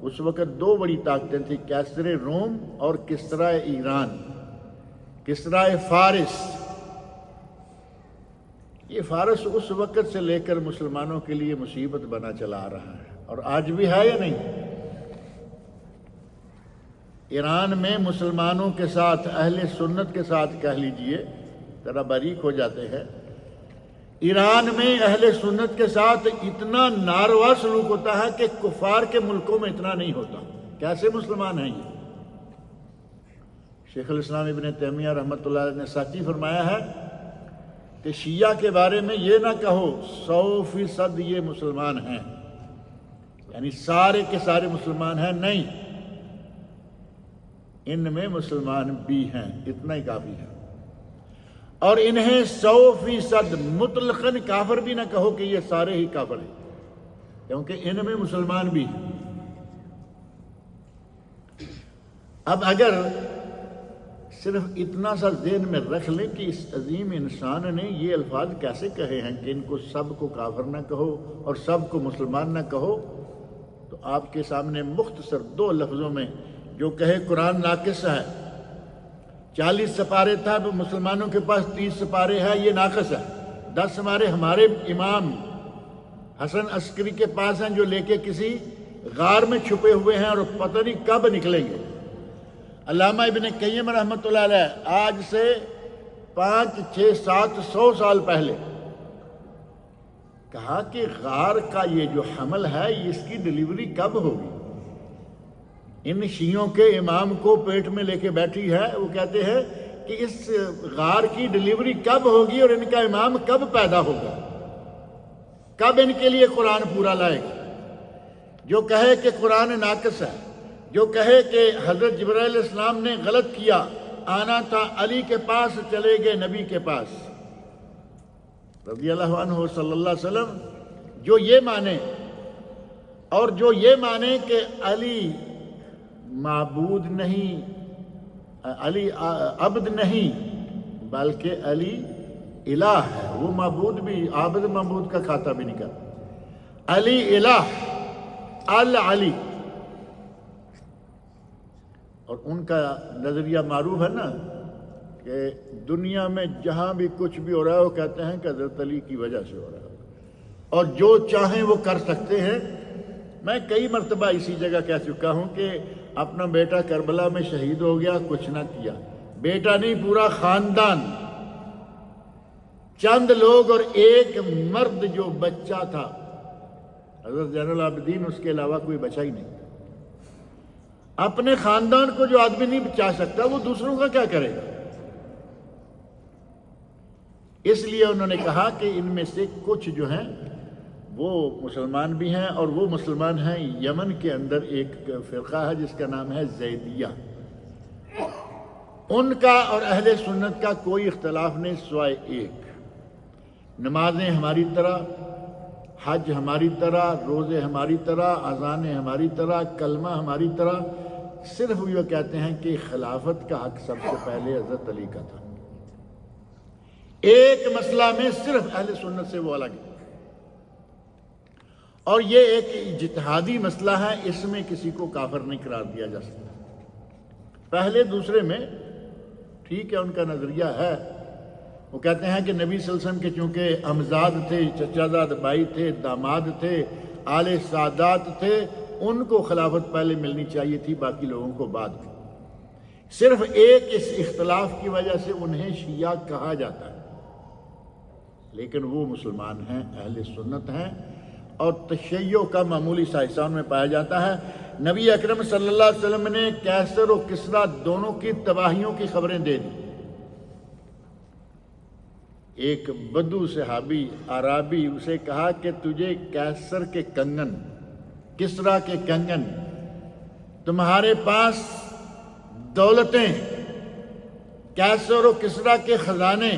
اس وقت دو بڑی طاقتیں تھیں، کیسر روم اور کسریٰ ایران، کسریٰ فارس۔ یہ فارس اس وقت سے لے کر مسلمانوں کے لیے مصیبت بنا چلا آ رہا ہے، اور آج بھی ہے یا نہیں؟ ایران میں مسلمانوں کے ساتھ، اہل سنت کے ساتھ کہہ لیجئے، ذرا باریک ہو جاتے ہیں، ایران میں اہل سنت کے ساتھ اتنا ناروا سلوک ہوتا ہے کہ کفار کے ملکوں میں اتنا نہیں ہوتا۔ کیسے مسلمان ہیں یہ؟ شیخ الاسلام ابن تیمیہ رحمۃ اللہ علیہ نے سچی فرمایا ہے کہ شیعہ کے بارے میں یہ نہ کہو 100% یہ مسلمان ہیں، یعنی سارے کے سارے مسلمان ہیں، نہیں، ان میں مسلمان بھی ہیں، اتنا ہی کافی ہے۔ اور انہیں 100% مطلقاً کافر بھی نہ کہو کہ یہ سارے ہی کافر ہیں، کیونکہ ان میں مسلمان بھی ہیں۔ اب اگر صرف اتنا سا ذہن میں رکھ لیں کہ اس عظیم انسان نے یہ الفاظ کیسے کہے ہیں کہ ان کو سب کو کافر نہ کہو اور سب کو مسلمان نہ کہو، تو آپ کے سامنے مختصر 2 لفظوں میں جو کہے قرآن ناقص ہے، 40 سپارے تھا، مسلمانوں کے پاس 30 سپارے ہیں، یہ ناقص ہے۔ 10 سپارے ہمارے امام حسن عسکری کے پاس ہیں جو لے کے کسی غار میں چھپے ہوئے ہیں اور پتہ نہیں کب نکلیں گے۔ علامہ ابن قیم رحمۃ اللہ علیہ آج سے 5، 6، 7، 100 سال پہلے کہا کہ غار کا یہ جو حمل ہے اس کی ڈیلیوری کب ہوگی؟ ان شیعوں کے امام کو پیٹ میں لے کے بیٹھی ہے، وہ کہتے ہیں کہ اس غار کی ڈیلیوری کب ہوگی اور ان کا امام کب پیدا ہوگا، کب ان کے لیے قرآن پورا لائے گا؟ جو کہے کہ قرآن ناقص ہے، جو کہے کہ حضرت جبرائیل علیہ السلام نے غلط کیا، آنا تھا علی کے پاس، چلے گئے نبی کے پاس رضی اللہ عنہ صلی اللہ علیہ وسلم، جو یہ مانے اور جو یہ مانے کہ علی معبود نہیں، علی عبد نہیں بلکہ علی الہ ہے، وہ معبود بھی عابد معبود کا کھاتا بھی نہیں کرتا، علی الہ العلی، اور ان کا نظریہ معروف ہے نا کہ دنیا میں جہاں بھی کچھ بھی ہو رہا ہے وہ کہتے ہیں کہ حضرت علی کی وجہ سے ہو رہا ہے، اور جو چاہیں وہ کر سکتے ہیں۔ میں کئی مرتبہ اسی جگہ کہہ چکا ہوں کہ اپنا بیٹا کربلا میں شہید ہو گیا، کچھ نہ کیا، بیٹا نہیں پورا خاندان، چند لوگ اور ایک مرد جو بچہ تھا حضرت زین العابدین، اس کے علاوہ کوئی بچا ہی نہیں۔ اپنے خاندان کو جو آدمی نہیں بچا سکتا وہ دوسروں کا کیا کرے گا؟ اس لیے انہوں نے کہا کہ ان میں سے کچھ جو ہیں وہ مسلمان بھی ہیں، اور وہ مسلمان ہیں یمن کے اندر ایک فرقہ ہے جس کا نام ہے زیدیہ، ان کا اور اہل سنت کا کوئی اختلاف نہیں سوائے ایک، نمازیں ہماری طرح، حج ہماری طرح، روزے ہماری طرح، اذانیں ہماری طرح، کلمہ ہماری طرح، صرف یہ کہتے ہیں کہ خلافت کا حق سب سے پہلے حضرت علی کا تھا۔ ایک مسئلہ میں صرف اہل سنت سے وہ الگ ہے، اور یہ ایک اجتہادی مسئلہ ہے، اس میں کسی کو کافر نہیں قرار دیا جا سکتا۔ پہلے دوسرے میں ٹھیک ہے ان کا نظریہ ہے، وہ کہتے ہیں کہ نبی صلی اللہ علیہ وسلم کے چونکہ امزاد تھے، چچا زاد بھائی تھے، داماد تھے، آل سادات تھے، ان کو خلافت پہلے ملنی چاہیے تھی، باقی لوگوں کو بعد میں۔ صرف ایک اس اختلاف کی وجہ سے انہیں شیعہ کہا جاتا ہے، لیکن وہ مسلمان ہیں، اہل سنت ہیں، اور تشیع کا معمولی سا حصہ ان میں پایا جاتا ہے۔ نبی اکرم صلی اللہ علیہ وسلم نے کیسر و کسریٰ دونوں کی تباہیوں کی خبریں دے دی۔ ایک بدو صحابی عرابی اسے کہا کہ تجھے کیسر کے کنگن، کسریٰ کے کنگن، تمہارے پاس دولتیں، کیسر و کسریٰ کے خزانے،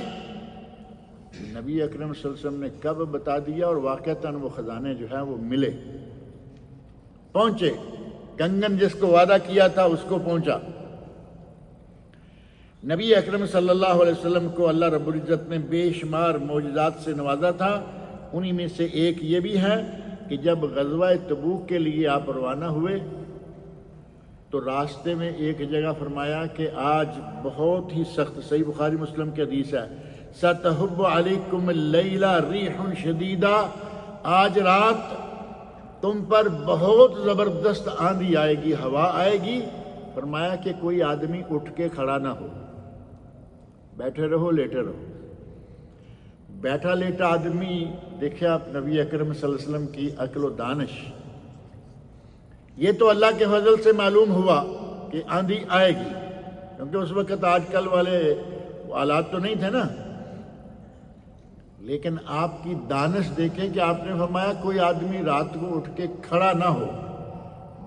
نبی اکرم صلی اللہ علیہ وسلم نے کب بتا دیا، اور واقعتاً وہ خزانے جو ہیں وہ ملے، پہنچے، کنگن جس کو وعدہ کیا تھا اس کو پہنچا۔ نبی اکرم صلی اللہ علیہ وسلم کو اللہ رب العزت نے بے شمار معجزات سے نوازا تھا، انہی میں سے ایک یہ بھی ہے کہ جب غزوہ تبوک کے لیے آپ روانہ ہوئے تو راستے میں ایک جگہ فرمایا کہ آج بہت ہی سخت، صحیح بخاری مسلم کی حدیث ہے، سَتَحُبُّ عَلَيْكُمُ اللَّيْلَ رِيحٌ شَدِيدٌ، آج رات تم پر بہت زبردست آندھی آئے گی، ہوا آئے گی۔ فرمایا کہ کوئی آدمی اٹھ کے کھڑا نہ ہو، بیٹھے رہو، لیٹے رہو۔ بیٹھا لیٹا آدمی، دیکھیں آپ نبی اکرم صلی اللہ علیہ وسلم کی عقل و دانش، یہ تو اللہ کے فضل سے معلوم ہوا کہ آندھی آئے گی، کیونکہ اس وقت آج کل والے آلات تو نہیں تھے نا، لیکن آپ کی دانش دیکھیں کہ آپ نے فرمایا کوئی آدمی رات کو اٹھ کے کھڑا نہ ہو،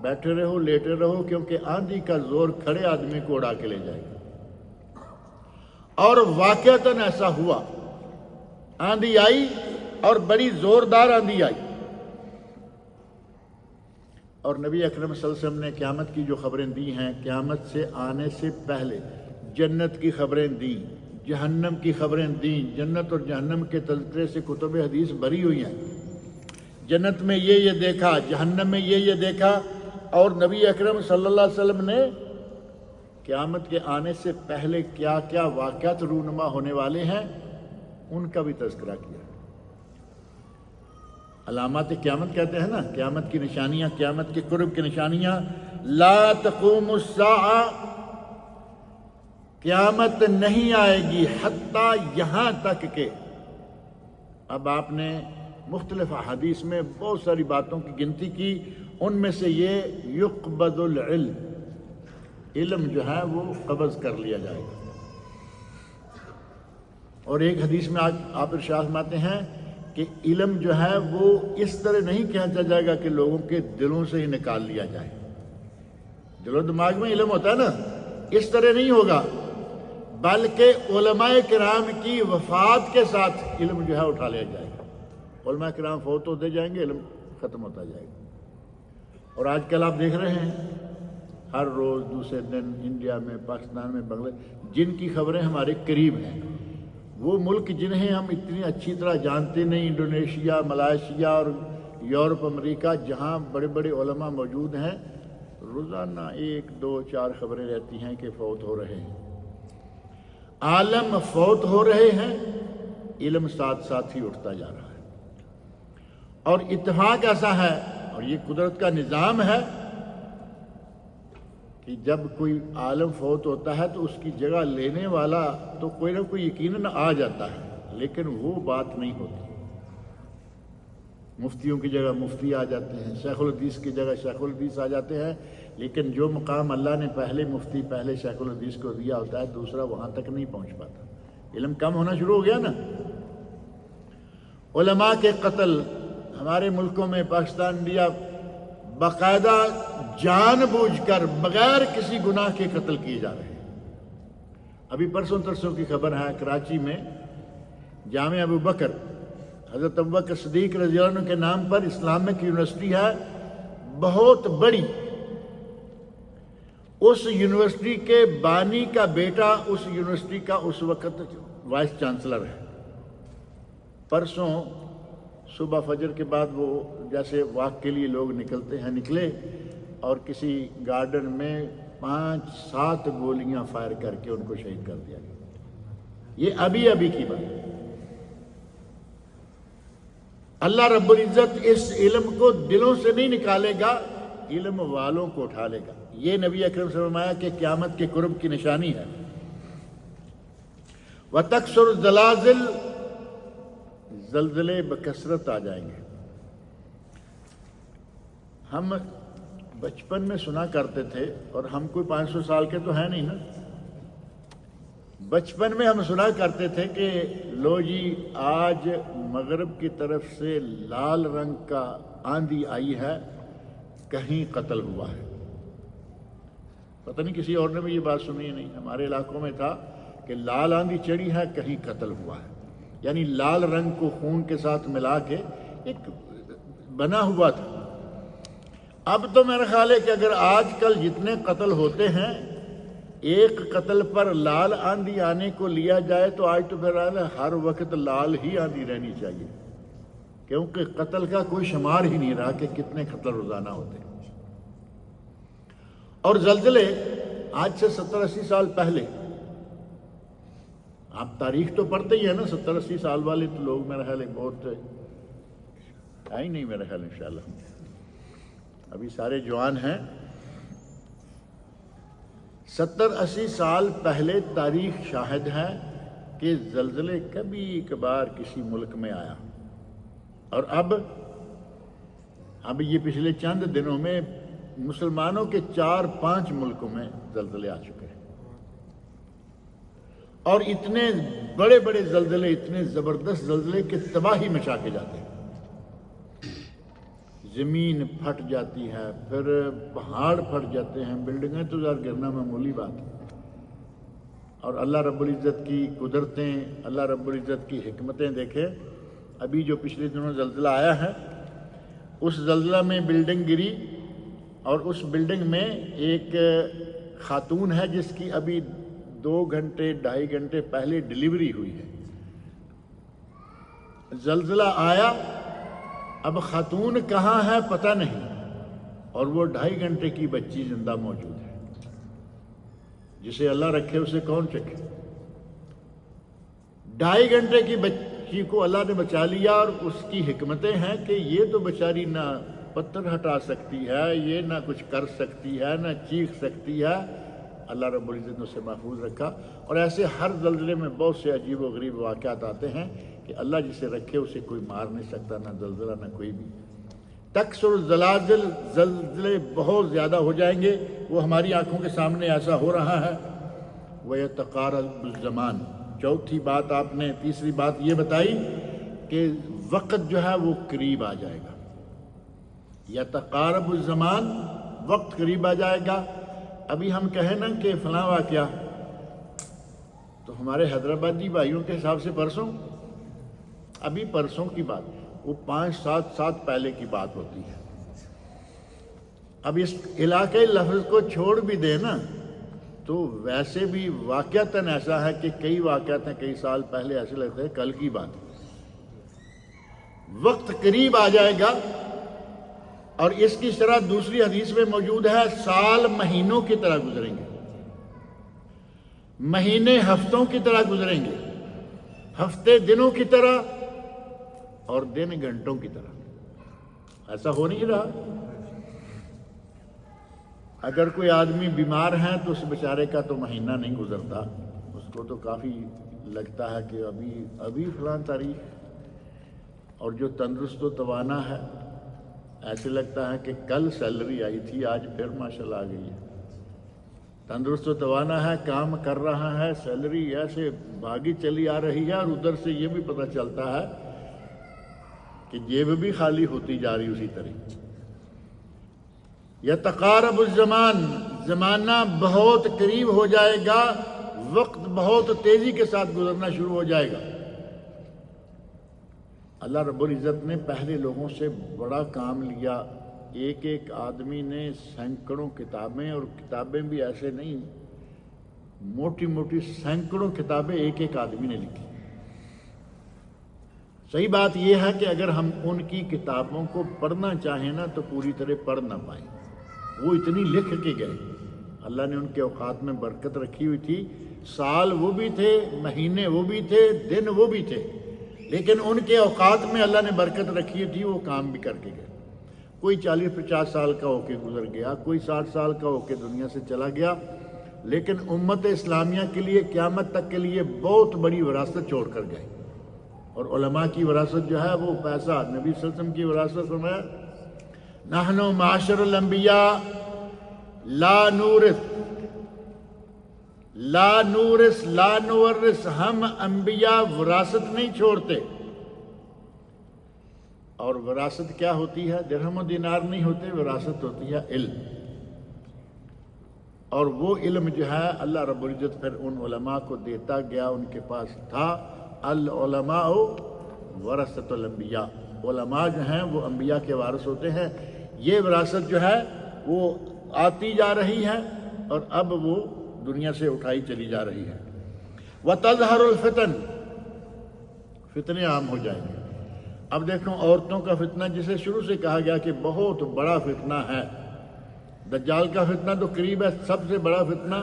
بیٹھے رہو، لیٹے رہو، کیونکہ آندھی کا زور کھڑے آدمی کو اڑا کے لے جائے گا۔ اور واقعتاً ایسا ہوا، آندھی آئی اور بڑی زوردار آندھی آئی، اور نبی اکرم صلی اللہ علیہ وسلم نے قیامت کی جو خبریں دی ہیں، قیامت سے آنے سے پہلے جنت کی خبریں دیں، جہنم کی خبریں دیں، جنت اور جہنم کے تذکرے سے کتب حدیث بھری ہوئی ہیں، جنت میں یہ دیکھا، جہنم میں یہ دیکھا، اور نبی اکرم صلی اللہ علیہ وسلم نے قیامت کے آنے سے پہلے کیا کیا واقعات رونما ہونے والے ہیں ان کا بھی تذکرہ کیا۔ علامات قیامت کہتے ہیں نا، قیامت کی نشانیاں، قیامت کے قرب کی نشانیاں، لا تقوم الساعہ، قیامت نہیں آئے گی حتیٰ یہاں تک کہ، اب آپ نے مختلف احادیث میں بہت ساری باتوں کی گنتی کی، ان میں سے یہ یقبض العلم، علم جو ہے وہ قبض کر لیا جائے گا۔ اور ایک حدیث میں آپ ارشاد فرماتے ہیں کہ علم جو ہے وہ اس طرح نہیں کھینچا جائے گا کہ لوگوں کے دلوں سے ہی نکال لیا جائے. دل و دماغ میں علم ہوتا ہے نا، اس طرح نہیں ہوگا، بلکہ علماء کرام کی وفات کے ساتھ علم جو ہے اٹھا لیا جائے گا. علماء کرام فوت ہوتے جائیں گے، علم ختم ہوتا جائے گا. اور آج کل آپ دیکھ رہے ہیں ہر روز دوسرے دن انڈیا میں، پاکستان میں، بنگلہ، جن کی خبریں ہمارے قریب ہیں، وہ ملک جنہیں ہم اتنی اچھی طرح جانتے نہیں، انڈونیشیا، ملائیشیا اور یورپ، امریکہ، جہاں بڑے بڑے علماء موجود ہیں، روزانہ 1 2 4 خبریں رہتی ہیں کہ فوت ہو رہے ہیں. عالم فوت ہو رہے ہیں، علم ساتھ ساتھ ہی اٹھتا جا رہا ہے. اور اتفاق ایسا ہے، اور یہ قدرت کا نظام ہے، کہ جب کوئی عالم فوت ہوتا ہے تو اس کی جگہ لینے والا تو کوئی نہ کوئی یقیناً آ جاتا ہے، لیکن وہ بات نہیں ہوتی. مفتیوں کی جگہ مفتی آ جاتے ہیں، شیخ الحدیث کی جگہ شیخ الحدیث آ جاتے ہیں، لیکن جو مقام اللہ نے پہلے مفتی، پہلے شیخ الحدیث کو دیا ہوتا ہے، دوسرا وہاں تک نہیں پہنچ پاتا. علم کم ہونا شروع ہو گیا نا. علماء کے قتل ہمارے ملکوں میں، پاکستان، انڈیا، باقاعدہ جان بوجھ کر بغیر کسی گناہ کے قتل کیے جا رہے ہیں. ابھی پرسوں ترسوں کی خبر ہے، کراچی میں جامعہ ابو بکر، حضرت ابو بکر صدیق رضی اللہ عنہ کے نام پر اسلامک یونیورسٹی ہے، بہت بڑی. اس یونیورسٹی کے بانی کا بیٹا اس یونیورسٹی کا اس وقت وائس چانسلر ہے. پرسوں صبح فجر کے بعد وہ جیسے واک کے لیے لوگ نکلتے ہیں، نکلے اور کسی گارڈن میں 5-7 گولیاں فائر کر کے ان کو شہید کر دیا گیا. یہ ابھی کی بات ہے. اللہ رب العزت اس علم کو دلوں سے نہیں نکالے گا، علم والوں کو اٹھا لے گا. یہ نبی اکرم صلی اللہ علیہ وسلم کہ قیامت کے قرب کی نشانی ہے. وَتَكْسُرُ الزَّلَازِلُ، زلزلے بکثرت آ جائیں گے. ہم بچپن میں سنا کرتے تھے، اور ہم کوئی 500 سال کے تو ہیں نہیں نا. بچپن میں ہم سنا کرتے تھے کہ لو جی آج مغرب کی طرف سے لال رنگ کا آندھی آئی ہے، کہیں قتل ہوا ہے. پتہ نہیں کسی اور نے بھی یہ بات سنی ہے نہیں. ہمارے علاقوں میں تھا کہ لال آندھی چڑھی ہے، کہیں قتل ہوا ہے. یعنی لال رنگ کو خون کے ساتھ ملا کے ایک بنا ہوا تھا. اب تو میرا خیال ہے کہ اگر آج کل جتنے قتل ہوتے ہیں، ایک قتل پر لال آندھی آنے کو لیا جائے تو آج تو پھر ہر وقت لال ہی آندھی رہنی چاہیے، کیونکہ قتل کا کوئی شمار ہی نہیں رہا کہ کتنے قتل روزانہ ہوتے ہیں. اور زلزلے آج سے 70-80 سال پہلے، آپ تاریخ تو پڑھتے ہی ہیں نا، 70-80 سال والے تو لوگ میرا خیال ہے بہت ہے ہی نہیں میرا خیال. انشاءاللہ ابھی سارے جوان ہیں. 70-80 سال پہلے تاریخ شاہد ہے کہ زلزلے کبھی کبھار کسی ملک میں آیا. اور اب یہ پچھلے چند دنوں میں مسلمانوں کے 4-5 ملکوں میں زلزلے آ چکے ہیں. اور اتنے بڑے بڑے زلزلے، اتنے زبردست زلزلے کہ تباہی مچا کے جاتے ہیں. زمین پھٹ جاتی ہے، پھر پہاڑ پھٹ جاتے ہیں، بلڈنگیں تو ذرا گرنا معمولی بات ہے. اور اللہ رب العزت کی قدرتیں، اللہ رب العزت کی حکمتیں دیکھیں. ابھی جو پچھلے دنوں زلزلہ آیا ہے، اس زلزلہ میں بلڈنگ گری، اور اس بلڈنگ میں ایک خاتون ہے جس کی ابھی 2 گھنٹے 2.5 گھنٹے پہلے ڈیلیوری ہوئی ہے. زلزلہ آیا، اب خاتون کہاں ہے پتہ نہیں، اور وہ 2.5 گھنٹے کی بچی زندہ موجود ہے. جسے اللہ رکھے اسے کون چکھے. 2.5 گھنٹے کی بچی کو اللہ نے بچا لیا، اور اس کی حکمتیں ہیں کہ یہ تو بیچاری نہ پتھر ہٹا سکتی ہے، یہ نہ کچھ کر سکتی ہے، نہ چیخ سکتی ہے. اللہ رب العزت نے اسے محفوظ رکھا. اور ایسے ہر زلزلے میں بہت سے عجیب و غریب واقعات آتے ہیں کہ اللہ جسے رکھے اسے کوئی مار نہیں سکتا، نہ زلزلہ نہ کوئی بھی. تکثر الزلازل، زلزلے بہت زیادہ ہو جائیں گے. وہ ہماری آنکھوں کے سامنے ایسا ہو رہا ہے. وَيَتَقَارَبُ الزَّمَانُ، چوتھی بات آپ نے، تیسری بات یہ بتائی کہ وقت جو ہے وہ قریب آ جائے گا، یتقارب الزمان، وقت قریب آ جائے گا۔ ابھی ہم کہیں نا کہ فلاں واقعہ، تو ہمارے حیدرآبادی بھائیوں کے حساب سے پرسوں، ابھی پرسوں کی بات، وہ 5-7 سال پہلے کی بات ہوتی ہے۔ اب اس علاقے لفظ کو چھوڑ بھی دے نا تو ویسے بھی واقعتاً ایسا ہے کہ کئی واقعات کئی سال پہلے ایسے لگتے ہیں کل کی بات۔ وقت قریب آ جائے گا، اور اس کی شرح دوسری حدیث میں موجود ہے، سال مہینوں کی طرح گزریں گے، مہینے ہفتوں کی طرح گزریں گے، ہفتے دنوں کی طرح اور دن گھنٹوں کی طرح۔ ایسا ہو نہیں رہا؟ اگر کوئی آدمی بیمار ہے تو اس بیچارے کا تو مہینہ نہیں گزرتا، اس کو تو کافی لگتا ہے کہ ابھی فلاں تاریخ، اور جو تندرست و توانا ہے ایسے لگتا ہے کہ کل سیلری آئی تھی، آج پھر ماشاءاللہ آ گئی ہے۔ تندرست و توانا ہے، کام کر رہا ہے، سیلری ایسے بھاگی چلی آ رہی ہے، اور ادھر سے یہ بھی پتہ چلتا ہے کہ جیب بھی خالی ہوتی جا رہی اسی طرح۔ یتقارب الزمان، زمانہ بہت قریب ہو جائے گا، وقت بہت تیزی کے ساتھ گزرنا شروع ہو جائے گا۔ اللہ رب العزت نے پہلے لوگوں سے بڑا کام لیا، ایک ایک آدمی نے سینکڑوں کتابیں، اور کتابیں بھی ایسے نہیں موٹی موٹی، سینکڑوں کتابیں ایک ایک آدمی نے لکھی۔ صحیح بات یہ ہے کہ اگر ہم ان کی کتابوں کو پڑھنا چاہیں نا تو پوری طرح پڑھ نہ پائیں، وہ اتنی لکھ کے گئے۔ اللہ نے ان کے اوقات میں برکت رکھی ہوئی تھی، سال وہ بھی تھے، مہینے وہ بھی تھے، دن وہ بھی تھے، لیکن ان کے اوقات میں اللہ نے برکت رکھی تھی، وہ کام بھی کر کے گئے۔ کوئی 40-50 سال کا ہو کے گزر گیا، کوئی 60 سال کا ہو کے دنیا سے چلا گیا، لیکن امت اسلامیہ کے لیے قیامت تک کے لیے بہت بڑی وراثت چھوڑ کر گئے۔ اور علماء کی وراثت جو ہے وہ پیسہ، نبی صلی اللہ علیہ وسلم کی وراثت فرمایا، نحن معاشر الانبیاء لا نورث لا نورث، ہم انبیاء وراثت نہیں چھوڑتے۔ اور وراثت کیا ہوتی ہے؟ درہم و دینار نہیں ہوتے، وراثت ہوتی ہے علم۔ اور وہ علم جو ہے اللہ رب العزت پھر ان علماء کو دیتا گیا، ان کے پاس تھا۔ العلماء ورثۃ الانبیاء، علماء جو ہیں وہ انبیاء کے وارث ہوتے ہیں۔ یہ وراثت جو ہے وہ آتی جا رہی ہے، اور اب وہ دنیا سے اٹھائی چلی جا رہی ہے۔ وَتَظْهَرُ الْفِتَنُ، فتنے عام ہو جائیں گے۔ اب دیکھو عورتوں کا فتنہ جسے شروع سے کہا گیا کہ بہت بڑا فتنہ ہے، دجال کا فتنہ تو قریب ہے سب سے بڑا فتنہ،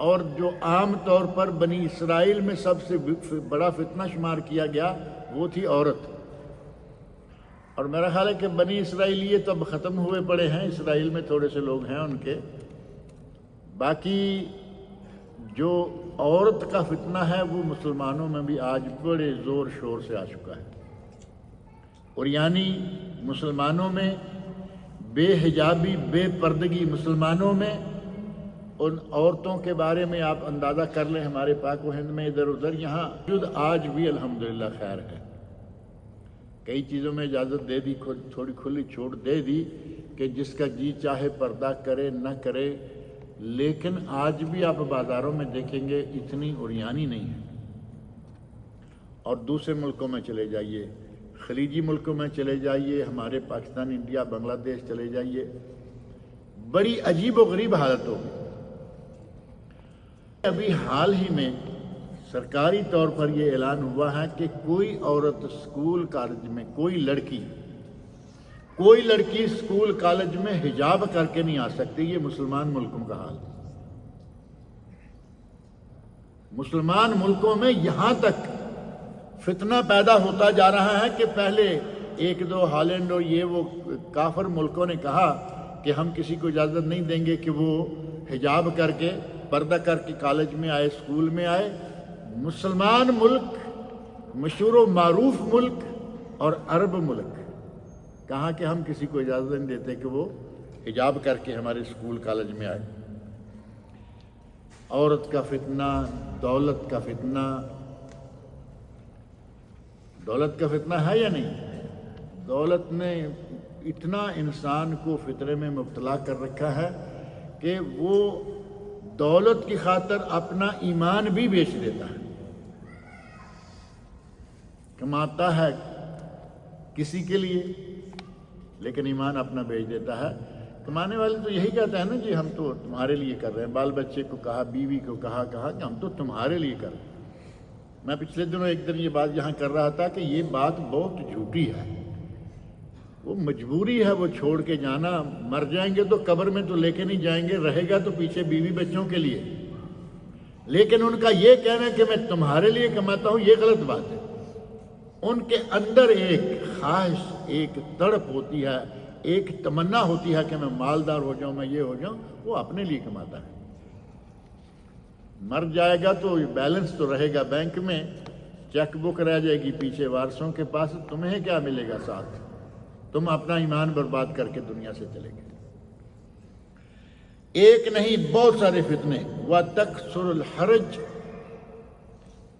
اور جو عام طور پر بنی اسرائیل میں سب سے بڑا فتنہ شمار کیا گیا وہ تھی عورت۔ اور میرا خیال ہے کہ بنی اسرائیلی تو اب ختم ہوئے پڑے ہیں، اسرائیل میں تھوڑے سے لوگ ہیں ان کے، باقی جو عورت کا فتنہ ہے وہ مسلمانوں میں بھی آج بڑے زور شور سے آ چکا ہے۔ اور یعنی مسلمانوں میں بے حجابی، بے پردگی مسلمانوں میں، ان عورتوں کے بارے میں آپ اندازہ کر لیں، ہمارے پاک و ہند میں ادھر ادھر، یہاں آج بھی الحمدللہ خیر ہے، کئی چیزوں میں اجازت دے دی، تھوڑی کھلی چھوٹ دے دی کہ جس کا جی چاہے پردہ کرے نہ کرے، لیکن آج بھی آپ بازاروں میں دیکھیں گے اتنی عریانی نہیں ہے۔ اور دوسرے ملکوں میں چلے جائیے، خلیجی ملکوں میں چلے جائیے، ہمارے پاکستان، انڈیا، بنگلہ دیش چلے جائیے، بڑی عجیب و غریب حالت ہوگی۔ ابھی حال ہی میں سرکاری طور پر یہ اعلان ہوا ہے کہ کوئی عورت اسکول کالج میں، کوئی لڑکی اسکول کالج میں حجاب کر کے نہیں آ سکتی۔ یہ مسلمان ملکوں کا حال ہے۔ مسلمان ملکوں میں یہاں تک فتنہ پیدا ہوتا جا رہا ہے کہ پہلے 1-2 ہالینڈ اور یہ وہ کافر ملکوں نے کہا کہ ہم کسی کو اجازت نہیں دیں گے کہ وہ حجاب کر کے، پردہ کر کے کالج میں آئے، اسکول میں آئے۔ مسلمان ملک، مشہور و معروف ملک اور عرب ملک، کہا کہ ہم کسی کو اجازت نہیں دیتے کہ وہ حجاب کر کے ہمارے اسکول کالج میں آئے۔ عورت کا فتنہ، دولت کا فتنہ، دولت کا فتنہ ہے یا نہیں؟ دولت نے اتنا انسان کو فطرے میں مبتلا کر رکھا ہے کہ وہ دولت کی خاطر اپنا ایمان بھی بیچ دیتا ہے. کماتا ہے کسی کے لیے لیکن ایمان اپنا بیچ دیتا ہے. کمانے والے تو یہی کہتے ہیں نا جی ہم تو تمہارے لیے کر رہے ہیں، بال بچے کو کہا، بیوی کو کہا کہ ہم تو تمہارے لیے کر رہے ہیں. میں پچھلے دنوں ایک دن یہ بات یہاں کر رہا تھا کہ یہ بات بہت جھوٹی ہے. وہ مجبوری ہے وہ چھوڑ کے جانا. مر جائیں گے تو قبر میں تو لے کے نہیں جائیں گے، رہے گا تو پیچھے بیوی بچوں کے لیے. لیکن ان کا یہ کہنا کہ میں تمہارے لیے کماتا ہوں یہ غلط بات ہے. ان کے اندر ایک خواہش، ایک تڑپ ہوتی ہے، ایک تمنا ہوتی ہے کہ میں مالدار ہو جاؤں، میں یہ ہو جاؤں. وہ اپنے لیے کماتا ہے. مر جائے گا تو بیلنس تو رہے گا بینک میں، چیک بک رہ جائے گی پیچھے وارثوں کے پاس. تمہیں کیا ملے گا ساتھ؟ تم اپنا ایمان برباد کر کے دنیا سے چلے گئے. ایک نہیں بہت سارے فتنے. وَتَكْثُرُ الْحَرَجُ،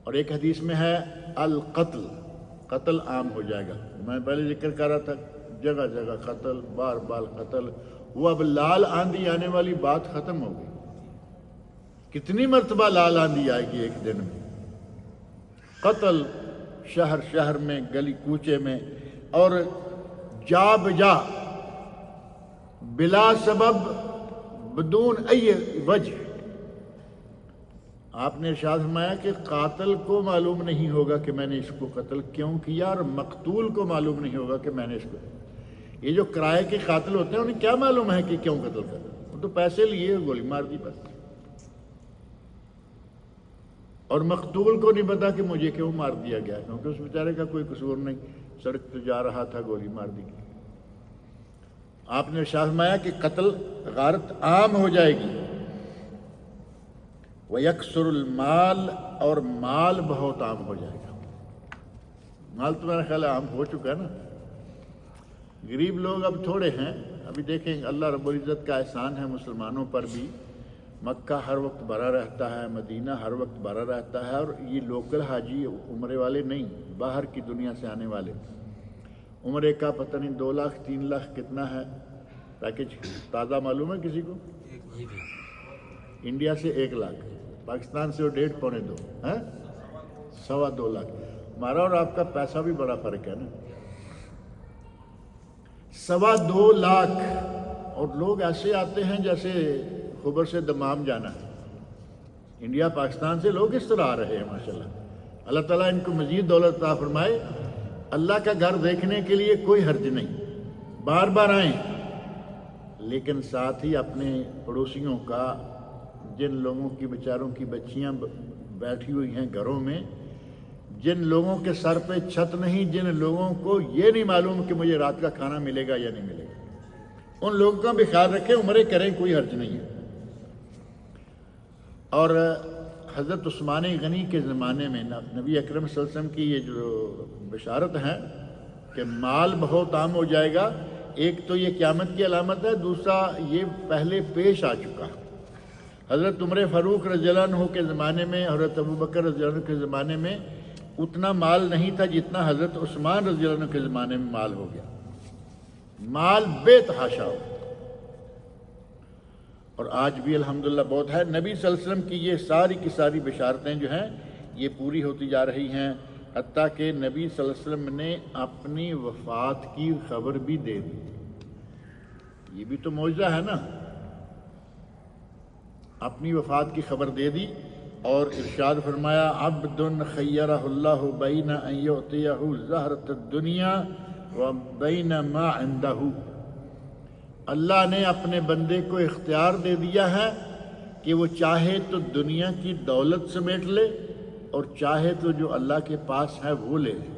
اور ایک حدیث میں ہے القتل، قتل عام ہو جائے گا. میں پہلے ذکر کر رہا تھا جگہ جگہ قتل، بار بار قتل. وہ اب لال آندھی آنے والی بات ختم ہو گئی. کتنی مرتبہ لال آندھی آئے گی ایک دن میں؟ قتل شہر شہر میں، گلی کوچے میں، اور جا بجا بلا سبب بدون ای وجہ. آپ نے ارشاد فرمایا کہ قاتل کو معلوم نہیں ہوگا کہ میں نے اس کو قتل کیوں کیا، اور مقتول کو معلوم نہیں ہوگا کہ میں نے اس کو. یہ جو کرائے کے قاتل ہوتے ہیں انہیں کیا معلوم ہے کہ کیوں قتل کر؟ وہ تو پیسے لیے گولی مار دی بس. اور مقتول کو نہیں پتا کہ مجھے کیوں مار دیا گیا، کیونکہ اس بیچارے کا کوئی قصور نہیں، سڑک پہ جا رہا تھا، گولی مار دی گئی. آپ نے ارشاد فرمایا کہ قتل غارت عام ہو جائے گی. وَيَكْثُرُ الْمَالِ، اور مال بہت عام ہو جائے گا. مال تو میرا خیال ہے عام ہو چکا ہے نا. غریب لوگ اب تھوڑے ہیں. ابھی دیکھیں اللہ رب العزت کا احسان ہے مسلمانوں پر بھی. مکہ ہر وقت بھرا رہتا ہے، مدینہ ہر وقت بھرا رہتا ہے، اور یہ لوکل حاجی عمرے والے نہیں، باہر کی دنیا سے آنے والے. عمرے کا پتہ نہیں 2 لاکھ 3 لاکھ کتنا ہے پیکج، تازہ معلوم ہے کسی کو؟ انڈیا سے 1 لاکھ، پاکستان سے وہ 1.5 پونے 2 ہے، 2.25 لاکھ. ہمارا اور آپ کا پیسہ بھی بڑا فرق ہے نا. 2.25 لاکھ. اور لوگ ایسے آتے ہیں جیسے خبر سے دمام جانا ہے. انڈیا پاکستان سے لوگ اس طرح آ رہے ہیں ماشاءاللہ. اللہ تعالیٰ ان کو مزید دولت عطا فرمائے. اللہ کا گھر دیکھنے کے لیے کوئی حرج نہیں، بار بار آئیں، لیکن ساتھ ہی اپنے پڑوسیوں کا، جن لوگوں کی بیچاروں کی بچیاں بیٹھی ہوئی ہیں گھروں میں، جن لوگوں کے سر پہ چھت نہیں، جن لوگوں کو یہ نہیں معلوم کہ مجھے رات کا کھانا ملے گا یا نہیں ملے گا، ان لوگوں کا بھی خیال رکھیں. عمرے کریں، کوئی حرج نہیں ہے. اور حضرت عثمان غنی کے زمانے میں نبی اکرم صلی اللہ علیہ وسلم کی یہ جو بشارت ہے کہ مال بہت عام ہو جائے گا، ایک تو یہ قیامت کی علامت ہے، دوسرا یہ پہلے پیش آ چکا. حضرت عمر فاروق رضی اللہ عنہ کے زمانے میں، حضرت ابوبکر رضی اللہ عنہ کے زمانے میں اتنا مال نہیں تھا جتنا حضرت عثمان رضی اللہ عنہ کے زمانے میں مال ہو گیا. مال بے تحاشا ہو. اور آج بھی الحمدللہ بہت ہے. نبی صلی اللہ علیہ وسلم کی یہ ساری کی ساری بشارتیں جو ہیں یہ پوری ہوتی جا رہی ہیں، حتیٰ کہ نبی صلی اللہ علیہ وسلم نے اپنی وفات کی خبر بھی دے دی. یہ بھی تو معجزہ ہے نا. اپنی وفات کی خبر دے دی اور ارشاد فرمایا عبد خیرہ اللہ بین ان یعطیہ زہرۃ الدنیا و بین ما عندہ. اللہ نے اپنے بندے کو اختیار دے دیا ہے کہ وہ چاہے تو دنیا کی دولت سمیٹ لے اور چاہے تو جو اللہ کے پاس ہے وہ لے لے.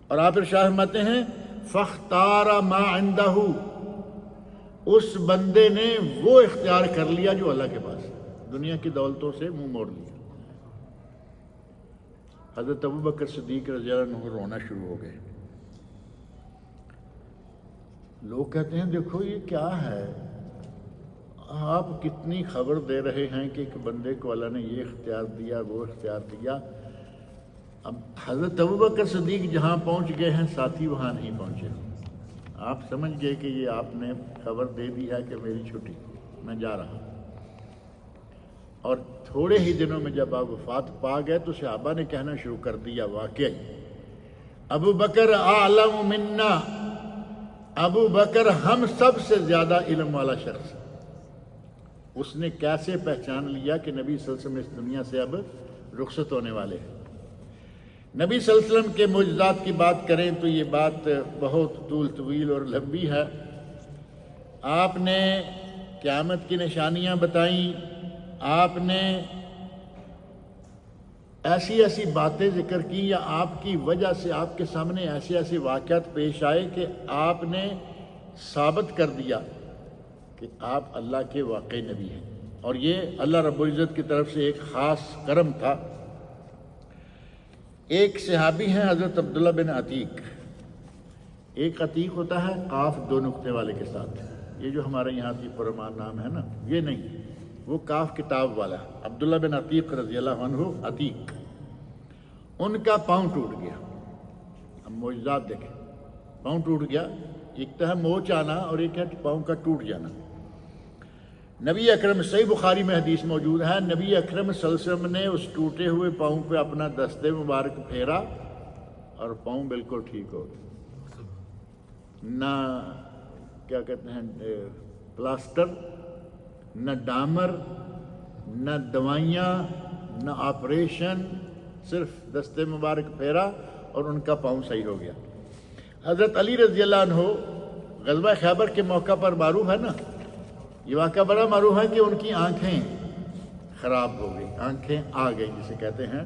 اور آپ ارشاد فرماتے ہیں فاختار ما عندہ، اس بندے نے وہ اختیار کر لیا جو اللہ کے پاس ہے، دنیا کی دولتوں سے منہ موڑ لیا. حضرت ابوبکر صدیق رضی اللہ عنہ رونا شروع ہو گئے. لوگ کہتے ہیں دیکھو یہ کیا ہے، آپ کتنی خبر دے رہے ہیں کہ ایک بندے کو اللہ نے یہ اختیار دیا وہ اختیار دیا. اب حضرت ابوبکر صدیق جہاں پہنچ گئے ہیں ساتھی وہاں نہیں پہنچے. آپ سمجھ گئے کہ یہ آپ نے خبر دے دی ہے کہ میری چھٹی، میں جا رہا ہوں. اور تھوڑے ہی دنوں میں جب آپ وفات پا گئے تو صحابہ نے کہنا شروع کر دیا واقعی ابو بکر اعلم منا، ابو بکر ہم سب سے زیادہ علم والا شخص. اس نے کیسے پہچان لیا کہ نبی صلی اللہ علیہ وسلم اس دنیا سے اب رخصت ہونے والے ہیں. نبی صلی اللہ علیہ وسلم کے معجزات کی بات کریں تو یہ بات بہت طویل اور لمبی ہے. آپ نے قیامت کی نشانیاں بتائیں، آپ نے ایسی باتیں ذکر کی، یا آپ کی وجہ سے آپ کے سامنے ایسے واقعات پیش آئے کہ آپ نے ثابت کر دیا کہ آپ اللہ کے واقعی نبی ہیں. اور یہ اللہ رب العزت کی طرف سے ایک خاص کرم تھا. ایک صحابی ہیں حضرت عبداللہ بن عتیق. ایک عتیق ہوتا ہے قاف 2 نقطے والے کے ساتھ، یہ جو ہمارے یہاں کی پرمان نام ہے نا، یہ نہیں، وہ کاف کتاب والا. عبداللہ بن عتیق رضی اللہ عنہ عتیق. ان کا پاؤں ٹوٹ گیا. ہم معجزات دیکھیں، پاؤں ٹوٹ گیا. ایک تو ہے موچ آنا اور ایک ہے پاؤں کا ٹوٹ جانا. نبی اکرم، صحیح بخاری میں حدیث موجود ہے، نبی اکرم صلی اللہ علیہ وسلم نے اس ٹوٹے ہوئے پاؤں پہ اپنا دست مبارک پھیرا اور پاؤں بالکل ٹھیک ہو گئے. نہ کیا کہتے ہیں پلاسٹر، نہ ڈامر، نہ دوائیاں، نہ آپریشن، صرف دست مبارک پھیرا اور ان کا پاؤں صحیح ہو گیا. حضرت علی رضی اللہ عنہ غزوہ خیبر کے موقع پر معروف ہے نا، یہ واقعہ بڑا معروف ہے کہ ان کی آنکھیں خراب ہو گئی، آنکھیں آ گئی جسے کہتے ہیں.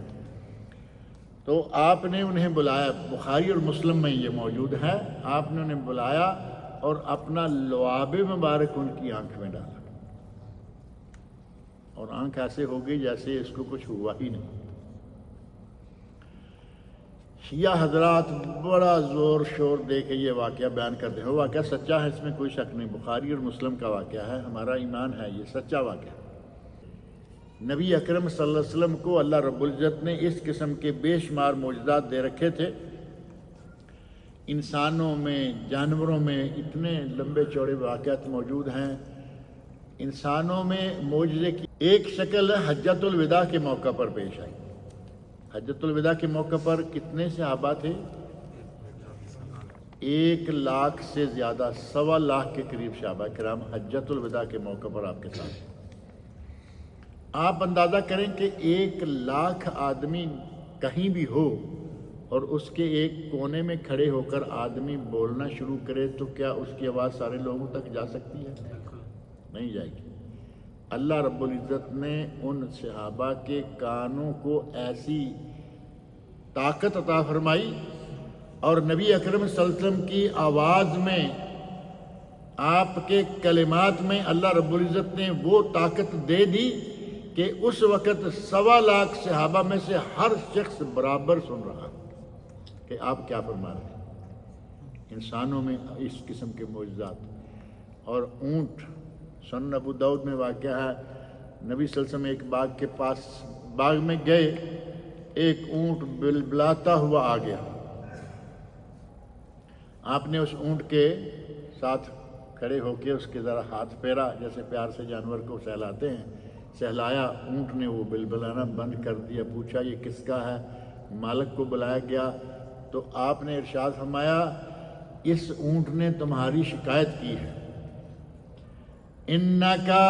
تو آپ نے انہیں بلایا، بخاری اور مسلم میں یہ موجود ہے. آپ نے انہیں بلایا اور اپنا لعاب مبارک ان کی آنکھ میں ڈالا، اور آنکھ ایسے ہو گئی جیسے اس کو کچھ ہوا ہی نہیں. شیعہ حضرات بڑا زور شور دے کے یہ واقعہ بیان کرتے ہیں. وہ واقعہ سچا ہے، اس میں کوئی شک نہیں، بخاری اور مسلم کا واقعہ ہے، ہمارا ایمان ہے یہ سچا واقعہ. نبی اکرم صلی اللہ علیہ وسلم کو اللہ رب العزت نے اس قسم کے بے شمار معجزات دے رکھے تھے. انسانوں میں، جانوروں میں اتنے لمبے چوڑے واقعات موجود ہیں. انسانوں میں معجزے کی ایک شکل حجۃ الوداع کے موقع پر پیش آئی. حجۃ الوداع کے موقع پر کتنے صحابہ تھے؟ 1,00,000 سے زیادہ، 1.25 کے قریب صحابہ کرام حجۃ الوداع کے موقع پر آپ کے ساتھ. آپ اندازہ کریں کہ 1,00,000 آدمی کہیں بھی ہو اور اس کے ایک کونے میں کھڑے ہو کر آدمی بولنا شروع کرے تو کیا اس کی آواز سارے لوگوں تک جا سکتی ہے؟ نہیں جائے گی. اللہ رب العزت نے ان صحابہ کے کانوں کو ایسی طاقت عطا فرمائی اور نبی اکرم صلی اللہ علیہ وسلم کی آواز میں، آپ کے کلمات میں اللہ رب العزت نے وہ طاقت دے دی کہ اس وقت 1.25 صحابہ میں سے ہر شخص برابر سن رہا کہ آپ کیا فرما رہے ہیں. انسانوں میں اس قسم کے معجزات. اور اونٹ، سنن ابو داؤد میں واقعہ ہے، نبی صلی اللہ علیہ وسلم ایک باغ کے پاس، باغ میں گئے، ایک اونٹ بلبلاتا ہوا آ گیا. آپ نے اس اونٹ کے ساتھ کھڑے ہو کے اس کے ذرا ہاتھ پھیرا، جیسے پیار سے جانور کو سہلاتے ہیں، سہلایا. اونٹ نے وہ بلبلانا بند کر دیا. پوچھا یہ کس کا ہے؟ مالک کو بلایا گیا تو آپ نے ارشاد فرمایا اس اونٹ نے تمہاری شکایت کی ہے. انکا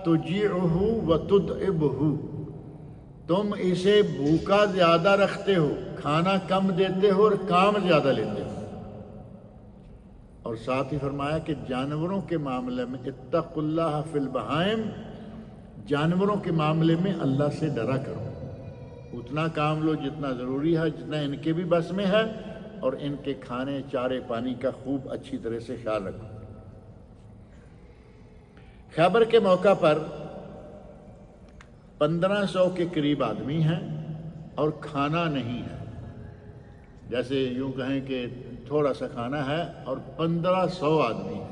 تجیعہ وتدعبہ، تم اسے بھوکا زیادہ رکھتے ہو، کھانا کم دیتے ہو اور کام زیادہ لیتے ہو. اور ساتھ ہی فرمایا کہ جانوروں کے معاملے میں اتقوا اللہ فی البہائم، جانوروں کے معاملے میں اللہ سے ڈرا کرو، اتنا کام لو جتنا ضروری ہے، جتنا ان کے بھی بس میں ہے، اور ان کے کھانے چارے پانی کا خوب اچھی طرح سے خیال رکھو. خیبر کے موقع پر 1500 کے قریب آدمی ہیں اور کھانا نہیں ہے. جیسے یوں کہیں کہ تھوڑا سا کھانا ہے اور 1500 آدمی ہیں.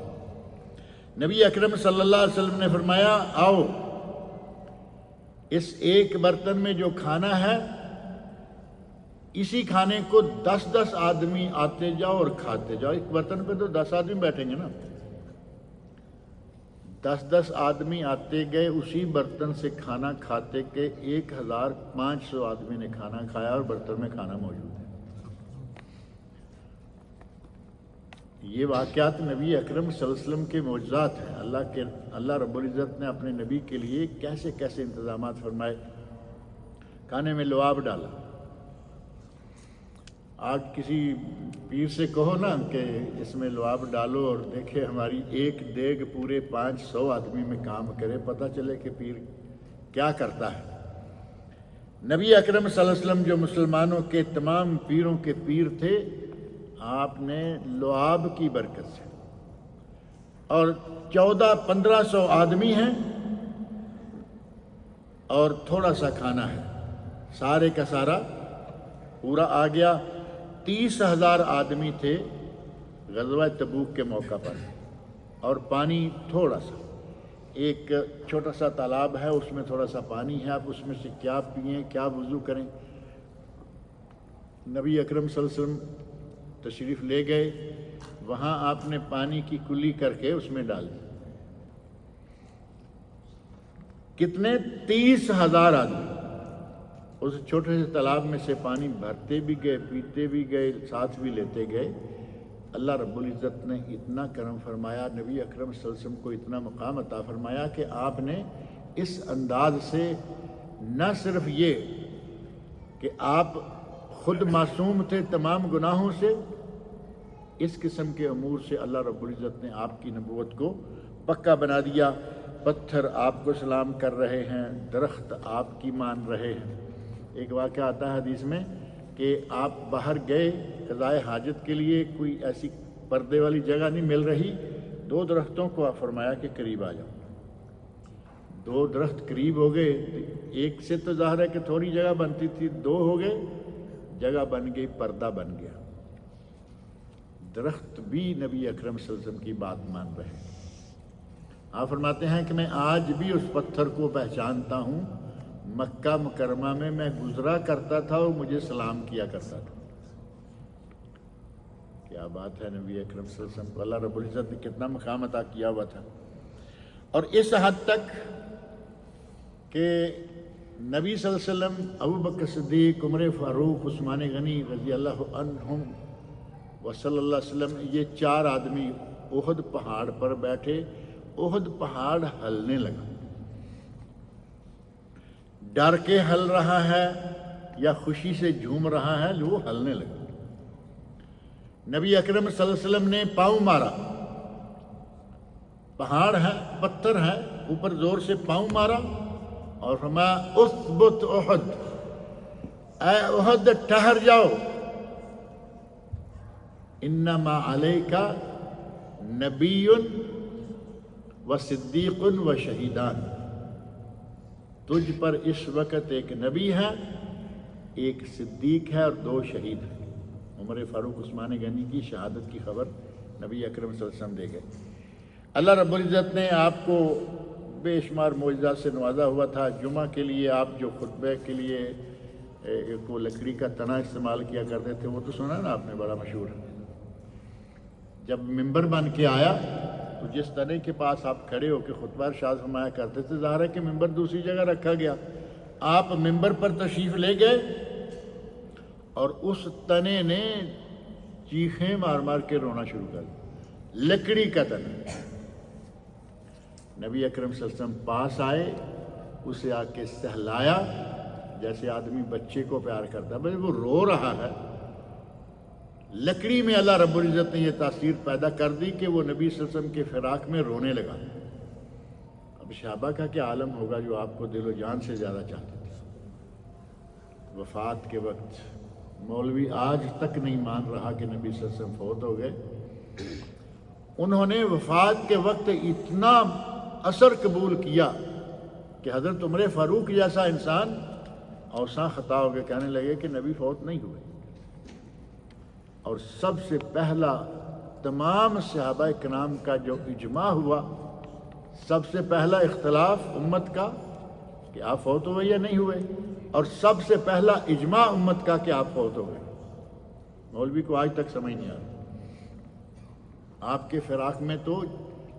نبی اکرم صلی اللہ علیہ وسلم نے فرمایا آؤ، اس ایک برتن میں جو کھانا ہے اسی کھانے کو 10 آدمی آتے جاؤ اور کھاتے جاؤ. ایک برتن پہ تو 10 آدمی بیٹھیں گے نا. 10 آدمی آتے گئے اسی برتن سے کھانا کھاتے کہ 1500 آدمی نے کھانا کھایا اور برتن میں کھانا موجود ہے. یہ واقعات نبی اکرم صلی اللہ علیہ وسلم کے معجزات ہیں. اللہ رب العزت نے اپنے نبی کے لیے کیسے کیسے انتظامات فرمائے. کھانے میں لعاب ڈالا. آج کسی پیر سے کہو نا کہ اس میں لعاب ڈالو اور دیکھے ہماری ایک دیگ پورے 500 آدمی میں کام کرے, پتہ چلے کہ پیر کیا کرتا ہے. نبی اکرم صلی اللہ علیہ وسلم جو مسلمانوں کے تمام پیروں کے پیر تھے, آپ نے لعاب کی برکت سے, اور 1400-1500 آدمی ہیں اور تھوڑا سا کھانا ہے, سارے کا سارا پورا آ گیا. 30,000 آدمی تھے غزوہ تبوک کے موقع پر, اور پانی تھوڑا سا, ایک چھوٹا سا تالاب ہے, اس میں تھوڑا سا پانی ہے, آپ اس میں سے کیا پئیں, کیا وضو کریں. نبی اکرم صلی اللہ علیہ وسلم تشریف لے گئے, وہاں آپ نے پانی کی کلی کر کے اس میں ڈال دی. کتنے؟ 30,000 آدمی اس چھوٹے سے تالاب میں سے پانی بھرتے بھی گئے, پیتے بھی گئے, ساتھ بھی لیتے گئے. اللہ رب العزت نے اتنا کرم فرمایا, نبی اکرم صلی اللہ علیہ وسلم کو اتنا مقام عطا فرمایا کہ آپ نے اس انداز سے نہ صرف یہ کہ آپ خود معصوم تھے تمام گناہوں سے, اس قسم کے امور سے اللہ رب العزت نے آپ کی نبوت کو پکا بنا دیا. پتھر آپ کو سلام کر رہے ہیں, درخت آپ کی مان رہے ہیں. ایک واقعہ آتا ہے حدیث میں کہ آپ باہر گئے قضائے حاجت کے لیے, کوئی ایسی پردے والی جگہ نہیں مل رہی, 2 درختوں کو فرمایا کہ قریب آ جاؤ. 2 درخت قریب ہو گئے, ایک سے تو ظاہر ہے کہ تھوڑی جگہ بنتی تھی, 2 ہو گئے, جگہ بن گئی, پردہ بن گیا. درخت بھی نبی اکرم صلی اللہ علیہ وسلم کی بات مان رہے ہیں. آپ فرماتے ہیں کہ میں آج بھی اس پتھر کو پہچانتا ہوں, مکہ مکرمہ میں میں گزرا کرتا تھا اور مجھے سلام کیا کرتا تھا. کیا بات ہے, نبی اکرم صلی اللہ علیہ وسلم کو اللہ رب العزت نے کتنا مقام عطا کیا ہوا تھا. اور اس حد تک کہ نبی صلی اللہ علیہ وسلم, ابو بکر صدیق, عمر فاروق, عثمان غنی رضی اللہ عنہم و صلی اللہ علیہ وسلم, یہ 4 آدمی احد پہاڑ پر بیٹھے. احد پہاڑ ہلنے لگا. ڈر کے ہل رہا ہے یا خوشی سے جھوم رہا ہے, وہ ہلنے لگا. نبی اکرم صلی اللہ علیہ وسلم نے پاؤں مارا, پہاڑ ہے, پتھر ہے, اوپر زور سے پاؤں مارا اور فرمایا اثبت احد, اے احد ٹھہر جاؤ, انما علیک نبی و صدیق و شہیدان, تجھ پر اس وقت ایک نبی ہے, ایک صدیق ہے اور 2 شہید ہیں. عمر فاروق, عثمان غنی کی شہادت کی خبر نبی اکرم صلی اللہ علیہ وسلم دے گئے. اللہ رب العزت نے آپ کو بے شمار معجزات سے نوازا ہوا تھا. جمعہ کے لیے آپ جو خطبے کے لیے ایک وہ لکڑی کا تنا استعمال کیا کرتے تھے, وہ تو سنا نا آپ نے, بڑا مشہور. جب ممبر بن کے آیا تو جس تنے کے پاس آپ کھڑے ہو کے خطبہ ارشاد فرمایا کرتے تھے, ظاہر ہے کہ ممبر دوسری جگہ رکھا گیا. آپ ممبر پر تشریف لے گئے اور اس تنے نے چیخیں مار مار کے رونا شروع کر دیا. لکڑی کا تنا. نبی اکرم صلی اللہ علیہ وسلم پاس آئے, اسے آ کے سہلایا جیسے آدمی بچے کو پیار کرتا ہے, بھائی وہ رو رہا ہے. لکڑی میں اللہ رب العزت نے یہ تاثیر پیدا کر دی کہ وہ نبی صلی اللہ علیہ وسلم کے فراق میں رونے لگا. اب صحابہ کا کیا عالم ہوگا جو آپ کو دل و جان سے زیادہ چاہتے تھے. وفات کے وقت مولوی آج تک نہیں مان رہا کہ نبی صلی اللہ علیہ وسلم فوت ہو گئے. انہوں نے وفات کے وقت اتنا اثر قبول کیا کہ حضرت عمر فاروق جیسا انسان اوساں خطا ہو کے کہنے لگے کہ نبی فوت نہیں ہوئے. اور سب سے پہلا تمام صحابہ کرام کا جو اجماع ہوا, سب سے پہلا اختلاف امت کا کہ آپ فوت ہوئے یا نہیں ہوئے, اور سب سے پہلا اجماع امت کا کہ آپ فوت ہو گئے۔ مولوی کو آج تک سمجھ نہیں آ رہا۔ آپ کے فراق میں تو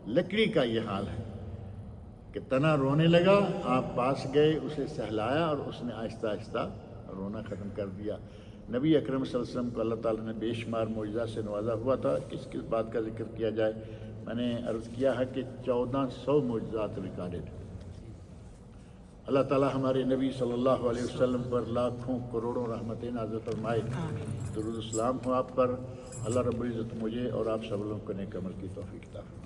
لکڑی کا یہ حال ہے کہ تنا رونے لگا، آپ پاس گئے، اسے سہلایا اور اس نے آہستہ آہستہ رونا ختم کر دیا۔ نبی اکرم صلی اللہ علیہ وسلم کو اللہ تعالیٰ نے بے شمار معجزات سے نوازا ہوا تھا۔ کس کس بات کا ذکر کیا جائے؟ میں نے عرض کیا ہے کہ 1400 معجزات ریکارڈڈ۔ اللہ تعالیٰ ہمارے نبی صلی اللہ علیہ وسلم پر لاکھوں کروڑوں رحمتیں نازل فرمائے۔ درود السلام ہو آپ پر۔ اللہ رب العزت مجھے اور آپ سب لوگوں کو نیک عمل کی توفیق عطا فرمائے۔